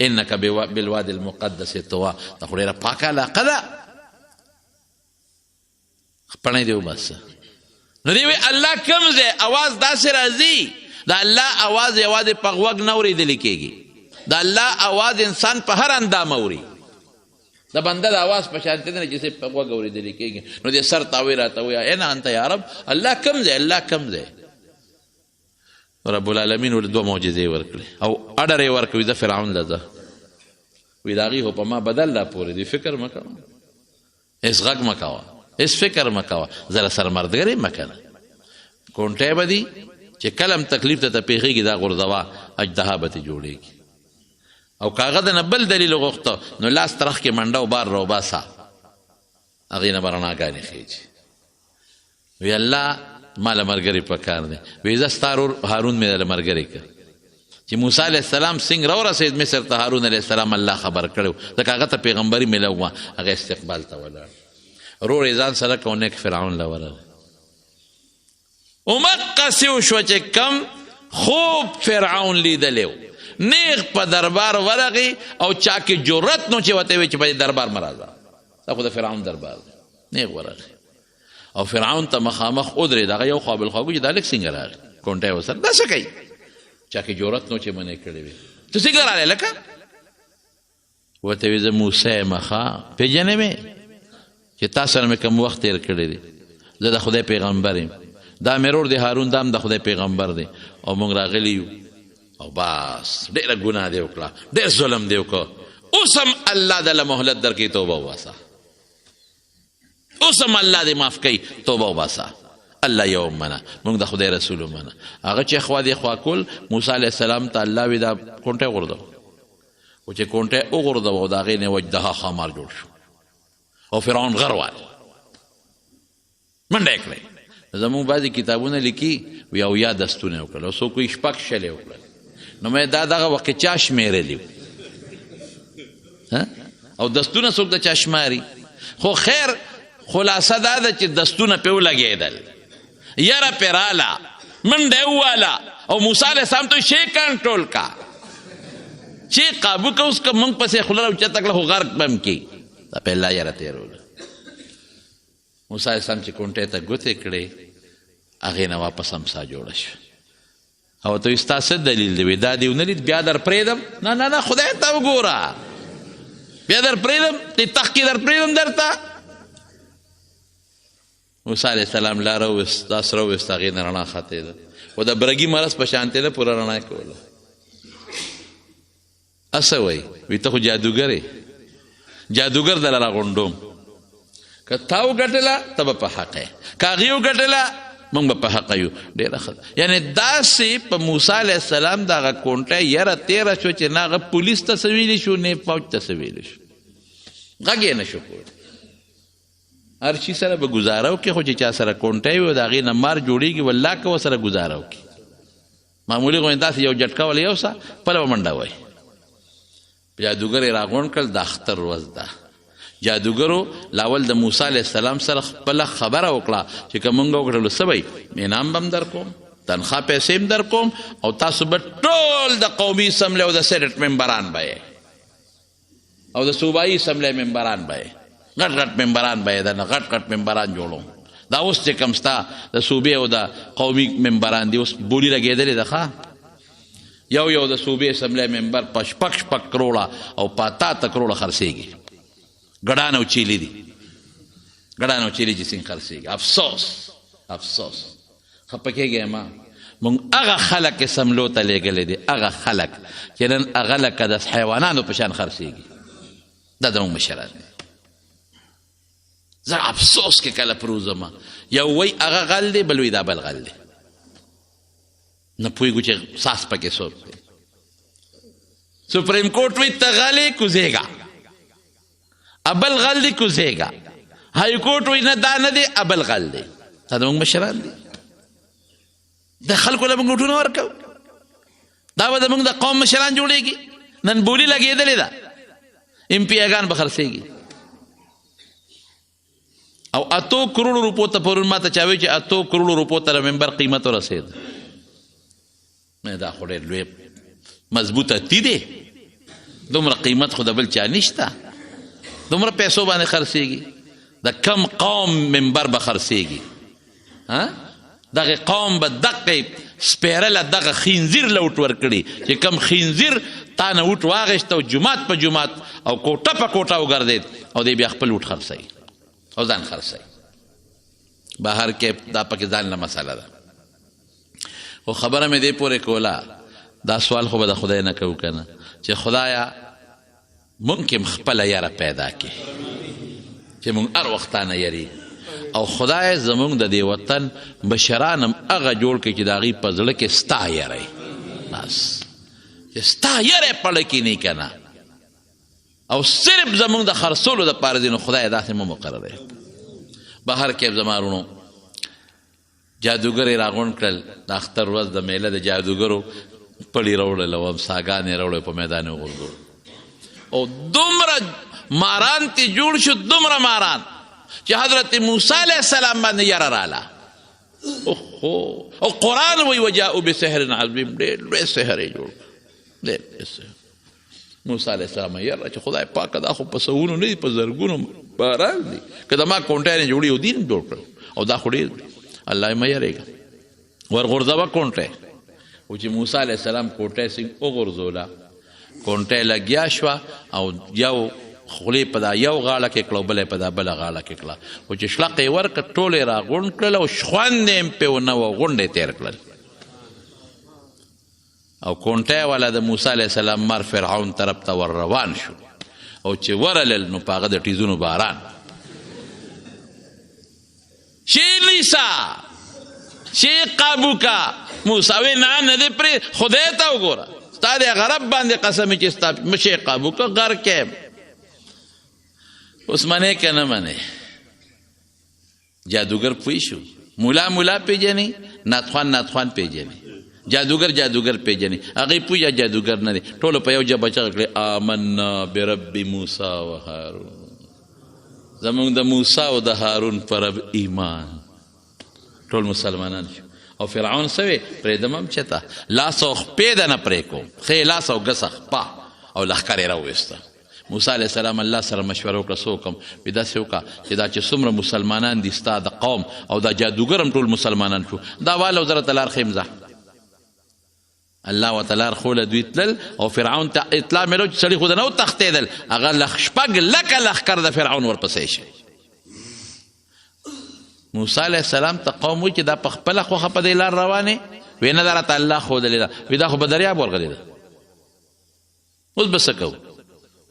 انک بالوادي المقدس طوا دا خو ډېره پاکه علاقه ده پڼې دې وباسه نو دی وی الله کوم ځای اواز داسې راځي د الله اواز یوازې په غوږ نه اورېدلی کېږي د الله اواز انسان په هر اندام اوري د بنده د اواز په شانتې نه چې په غوږ اورېدلی کېږي نو دې سر تاوی راته وایه این انت یا رب الله کوم ځای الله کوم ځای رب العالمین ورته 2 معجزې ورکړې او اډر یې ورکړ د فرعون له ځه وی د هغې خو په ما بدل را پورې دی فکر مه کوه هېڅ غږ مه کوه هېڅ فکر مه کوه زه له سره مردګرې مه کنه کونټی به دي چې کله هم تکلیف ته پیښېږي دا غورځوه اجدها به ترې جوړېږي او کاغه د نه بل دلیل غوښته نو لاس ترخ کې منډه او بار راوباسه هغې نه به رڼاګانې خېجي وی الله ما له ملګري پکار دی وی زه ستا ورور هارون مې له ملګري کړ چې موسی علیہ السلام څنګه راورسېد مصر ته هارون علیہ السلام الله خبر کړی ځکه هغه ته پیغمبري میلو وه هغه استقبال ته ولاړ رور یې ځان سره که نیک فرعون له ورغی همقسې وشوه چې کم خوب فرعون لیدلی و نیغ په دربار ورغی او چا کې جرت نو چې ورته وی چې په دې دربار مه راځه دا خو د فرعون دربار دی نیغ ورغی او فرعون ته مخامخ ودرېد هغه یو خوا بل خوا ګوي دا لږ څنګه راغی کونټی ورسره دا څه کوي چا کې جرت نو چې منې کړی وي ته څنګه راغلی لکه ورته وی زه موسی یم ښه پېژنې مې چې تا سره مې کوم وخت تېر کړی دی زه د خدای پیغمبر یم دا مې رور دی هارون دا هم د خدای پیغمبر دی او موږ راغلي یو او بس ډېره ګناه دی وکړه ډېر ظلم دی وکړه اوس هم الله دله مهلت درکوي توبه وباسه اوس هم الله دې معاف کوي توبه وباسه الله یو منه موږ د خدای رسول منه. هغه چې خوا دې خوا کول موسی علیه السلام ته الله وی دا کونټه غورځو، او چې کونټه وغورځو د هغې نه وجدها خامار جوړ شو او فرعون غروال منډه یې کړی. زموږ بعضې کتابونه لیکي وی اویا دستونه وکړل او څوک وایي شپږ شلې وکړل. نو مې دا دغه وخت کې چا شمېرلي او دستونه څوک د چا شماري. خو خیر خلاصه دا ده چې دستونه پې ولګېدل، یره پې راله، منډه یې وواله او موسی علیه السلام ته شی کنټرول کا، چې قابو که اوس که موږ پسې خوله راوچته کړه خو غرق به م کي. دا په الله یره تېروله. موسی علیه السلام چې کونټۍ ته ګوتې کړې هغې نه واپس امسا جوړه شوه. او ته ستا څه دلیل دی؟ دا دې ونه لید بیا در پرېږدم؟ نه نه نه خدای ته وګوره، بیا در پرېږدم دې تخت کې در پرېږدم درته. موسی علیه السلام لاره وویست، دا سره وویست، هغې نه رڼا ختېده، خو د برګي مرض په شانتې نه پوره رڼا یې کوله. څه وایي؟ وایي ته خو جادوګر یې، جادوګر دله راغونډوم، که تا وګټله ته به په حق یې، که هغې وګټله موږ به په حقه یو. ډېره ښه. یعنې داسې په موسی علیه السلام دغه کونټۍ یره تېره شوه چې نه هغه پولیس ته څه ویلی شو نه فوج ته څه ویلی شو، غږ یې نه شو کولی. هر شي سره به ګزاره وکړي، خو چې چا سره کونټۍ وي او د هغې نه مار جوړېږي والله که ورسره ګزاره وکړي. معمولي غوندې داسې یو جټکه وله یوسه پله به منډه وایي. جادوګر یې راغونډ کړل، د اختر ورځ ده. جادوګرو لاول د موسی علیه السلام سره خپله خبره وکړه چې که موږ وګټلو څه به انعام به م در کوم، تنخوا پیسې م در کوم، او تاسو به ټول د قومي اسمبلۍ او د سینټ ممبران به یې او د صوبایي اسمبلۍ ممبران به یې، غټ غټ ممبران به یې دنه غټ غټ ممبران جوړوم. دا اوس چې کوم ستا د صوبې او د قومي ممبران دي اوس بولي لګېدلې ده ښه. یو د صوبې اسمبلۍ ممبر په شپږ کروړه او په 88 کروړه خرڅېږي. ګډان او چیلي دي، ګډان او چیلي چې څنګه خرڅېږي. افسوس خفه کېږئ ما، موږ هغه خلک اسمبلو ته لېږلی دي، هغه خلک چې نن هغه لکه د حیوانانو په شان خرڅېږي. دا زموږ مشران دي. زه افسوس کې کله پروزم، یو وی هغه غل دی، بل وی دا بل غل دی، نه پوهېږو چې ساس پکې څوک دی. سپریم کورټ وی ته غلې کوزېږه، ابل غل دی کوزېږه. های کورټ وی نه دا نه دی، ابل غل دی. دا زموږ مشران دي. د خلکو له موږ وټونه ورکوو، دا به زموږ د قوم مشران جوړېږي. نن بولي لګېدلې ده، MP به خرڅېږي. او 8 کروڑ روپو ته پرون ما ته چا وایي چې 8 کروڑ روپو ته ممبر قیمت ورسېد. دا خو ډېر لوی مضبوطه تی دی، دومره قیمت خو د بل چا نشته، دومره پیسو باندې خرڅېږي. د کم قوم ممبر به خرڅېږي؟ دغه قوم به دقې سپېرله دغه خینزیر له وټ ورکړي چې کم خینزیر تا نه وټ واغېسته او جومات په جومات او کوټه په کوټه وګرځېد او دی بیا خپل وټ خرڅوي او ځان خرڅوي. بهر کې دا پکې ځان نه مسله ده. خو خبره مې دې پورې کوله، دا سوال خو به د خدای نه کوو که نه، چې خدایه ممکن خپله یره پیدا کړي چې موږ هر وختانه یری، او خدای زموږ د دې وطن بشران هم هغه جوړ کړي چې د هغې په زړه کې ستا یری، بس چې ستا یری پړه کینی که نه، او صرف زموږ د خرڅولو دپاره دي. نو خدای داسې مه مقرروي. بهر کې زما وروڼو جادوګر یې راغونډ کړل، د اختر ورځ د میله د جادوګرو پړي راوړل او امساګانې راوړل، په میدان یې وغورځول او دومره ماران تی جوړ شو، دومره ماران چې حضرت موسی علیه السلام باندې یره راله. او قرآن وی وجاءوا بسحر عظیم، ډېر لوی سحر یې جوړ ډېر لوی سحر. موسی علیه السلام یره چې خدای پاکه دا خو په سوونو نه دي، په زرګونو باران دي، که زما کونټۍ نه جوړي یو دین جوړ کړل او دا خو ډېر الله یې مه یېرېږه. ورغورځوه کونټۍ. او چې موسی علیه السلام کونټۍ څنګه وغورځوله، کونټۍ لګیا شوه او یو خولې په دا یو غاړه کې کړه او بله یې په دا بله غاړه کې کړه، خو چې شلق یې ورکړه ټول یې راغونډ کړل او خوند یې پې ونه وه، غونډ یې تېر کړل. او کونټۍ والا د موسی علیه السلام مر فرعون طرف ته ور روان شو، او چې ورلل نو په هغه د ټیزونو باران. شیر نیسه چې قابو کا موسی وی نه دې پرې خدای ته وګوره ستا د غرب باندې قسم چې ستا مشې قابو کا غر کې اوس منې که نه منې جادوګر پوه شو مولا پیژني ناتخوان پیژني جادوګر پیژني هغې پوه یا جادوګر نه دی ټولو په یو ژبه چغه کړې آمنا برب موسی و هارون زمونږ د موسی او د هارون په رب ایمان ټول مسلمانان شو او فرعون سوی پرېږدم هم چېته لاس او خپې ده نه پرې کوم ښې لاس او ګس خپه او لښکر یې راوویسته موسی علیه السلام الله سره مشوره وکړه څه وکړم وایي داسې وکړه چې دا چې څومره مسلمانان دي ستا د قوم او دا جادوګر هم ټول مسلمانان شو دا واله زه راته لار ښیم ځه الله ورته لار ښوله دوی تلل او فرعون ته اطلاع میلو چې سړي خو د نه وتښتېدل هغه شپږ لکه لښکر د فرعون ورپسې شي موسی علیه السلام ته قوم وایي چې دا په خپله خوښه په دې لار روانې وایي نه دا راته الله ښودلې ده وایي دا خو به دریاب ورغلې ده اوس به څه کوو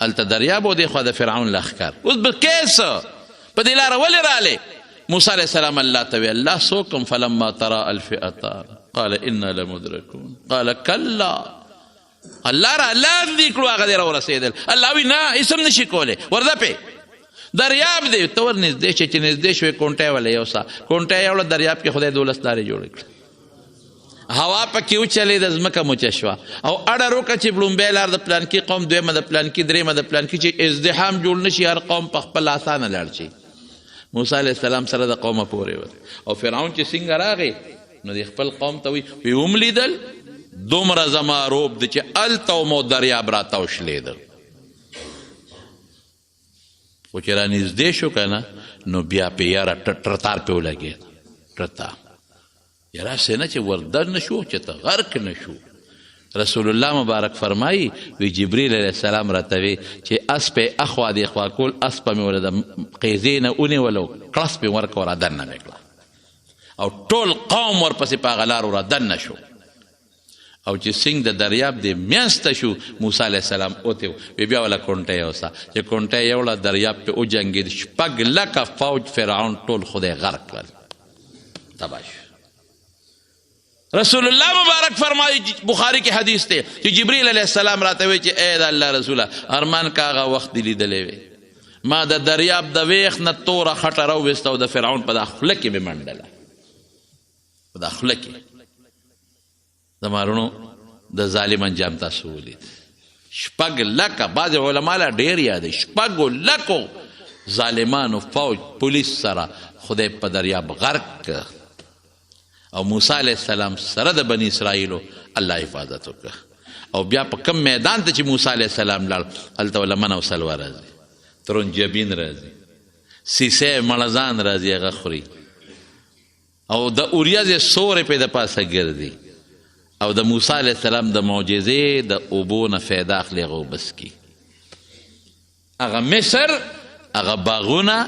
هلته دریاب و دې خوا د فرعون لښکر اوس به کیسه په دې لاره ولې رالې موسی علیه السلام الله ته وی الله څوکم فلما تراء الفئتان قال انا لمدرکون قال کلا الله را لاندې کړو هغه دې راورسېدل الله وی نه هېڅ هم نشي کولی ورده پې دریاب دی ته ور نږدې شې چې نږدې شوې کونټۍ وله یو سا کونټۍ یوړه دریاب کې خدای 12 لارې جوړې کړه هوا پکې وچلېده ځمکه موچه شوه او اړه روکه چې لومبی لار د پلانکي قوم دویمه د پلانکي درېیمه د پلانکي چې ازدحام جوړ نه شي هر قوم په خپل اسانه لاړ شي موسی علیه السلام سره د قومه پورې وت او فرعون چې څنګه راغی نو د خپل قوم ته وی هم لیدل دومره زما روب دی چې هلته مو دریاب راته وشلېده خو چې را نږدې شو که نه نو بیا پې یاره ټرتار پې ولګېد ټرتار یاره سې نه چې وردن نه شو چې ته غرق نه شو رسول الله مبارک فرمایي وی جبریل علیه السلام راته وی چې اس پې اخوا دې خوا کول اس په مې ورله د قیزې نه ونیولو کړس پې ورکړه را دننه مې کړه او ټول قوم ورپسې په هغه لارو را دننه شو او چې څنګه د دریاب دې منځته شو موسی علیه السلام اوتې وی بیا وله کونټۍ یوسه چې کونټۍ یوړه دریاب پې وجنګېد 6 لکه فوج فرعون ټول خدای غرق کړل تباه شو رسول الله مبارک فرمایي بخاری کې حدیث دی چې جبریل علیه السلام راته وی چې ای د الله رسوله ارمان که هغه وخت دې لیدلی وی ما د دریاب د ویښ نه توره خټه راوویسته او د فرعون په دا خوله کې مې منډله په دا خوله کې د مارونو د ظالم انجام تاسو ولید 6 لکه بعضې علما لا ډېر یادوي 6 لکو ظالمانو فوج پولیس سره خدای په دریاب غرق او موسی علیه السلام سره د بني اسرائیلو الله حفاظت وکړه او بیا په کم میدان ته چې موسی علیه السلام لاړ هلته وله من او سلوه راځي ترنجبین راځي سیسې مړزان راځي هغه خوري او د اوریځې سورې پې د پاسه ګرځي او د موسی علیه السلام د معجزې د اوبو نه فایده اخلي هغه وبس کي هغه مصر هغه باغونه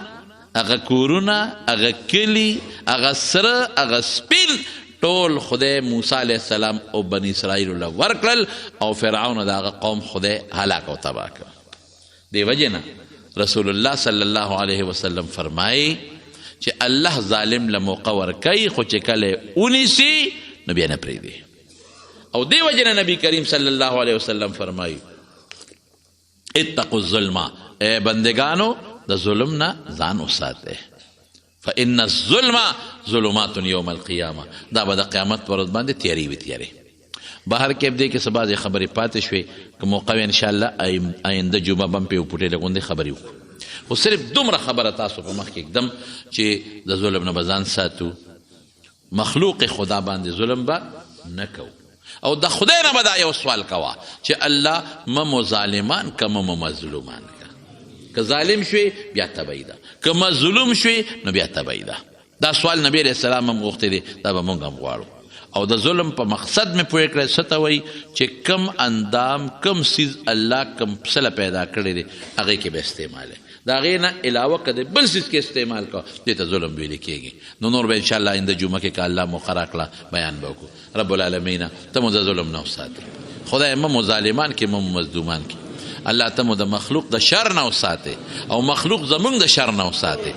هغه کورونه هغه کلي هغه سره هغه سپین ټول خدای موسی علیه السلام او بني اسرائیلو له ورکړل او فرعون د هغه قوم خدای هلاک او تباه کړ دې وجې نه رسول الله صلی الله علیه وسلم فرمایي چې الله ظالم له موقع ورکوي خو چې کله ونیسي نو بیا نه پرېږدي او دې وجې نه نبی کریم صلی الله علیه وسلم فرمایي اتقوا الظلم ای بندگانو د ظلم نه ځان وساتئ فان الظلم ظلمات یوم القیامه دا به د قیامت پر ورځ باندې تیارې وي تیارې بهر کې دې کې څه بعضې خبرې پاتې شوې که موقع وي انشاءالله آینده جمعه به هم پې وپوټې لږوندې خبرې وکړو خو صرف دومره خبره تاسو په مخ کې ږدم چې د ظلم نه به ځان ساتو مخلوق خدا باندې ظلم به نه کوو او د خدای نه به دا یو سوال کوه چې الله ممو ظالمان که ممو مظلومان که ظالم شوی بیا تبعی ده که مظلوم شوی نو بیا تبعی ده دا سوال نبی علیہ السلام هم غوښتی دی دا به مونږ هم غواړو او د ظلم په مقصد مې پوه کړی څه ته وایي چې کم اندام کم سیز الله کم څه پیدا کړی دی هغې کې به استعمال د هغې نه علاوه که د بل څیز کې استعمال کوه دې ته ظلم ویلې کېږي نو نور به انشاءالله آینده جمعه کې که الله مقرر کړه بیان به وکړو رب العالمین ته مو د ظلم نه وساتې خدای مو ظالمان کې مو مظلومان کې الله ته مو د مخلوق د شر نه وساتې او مخلوق زمونږ د شر نه وساتې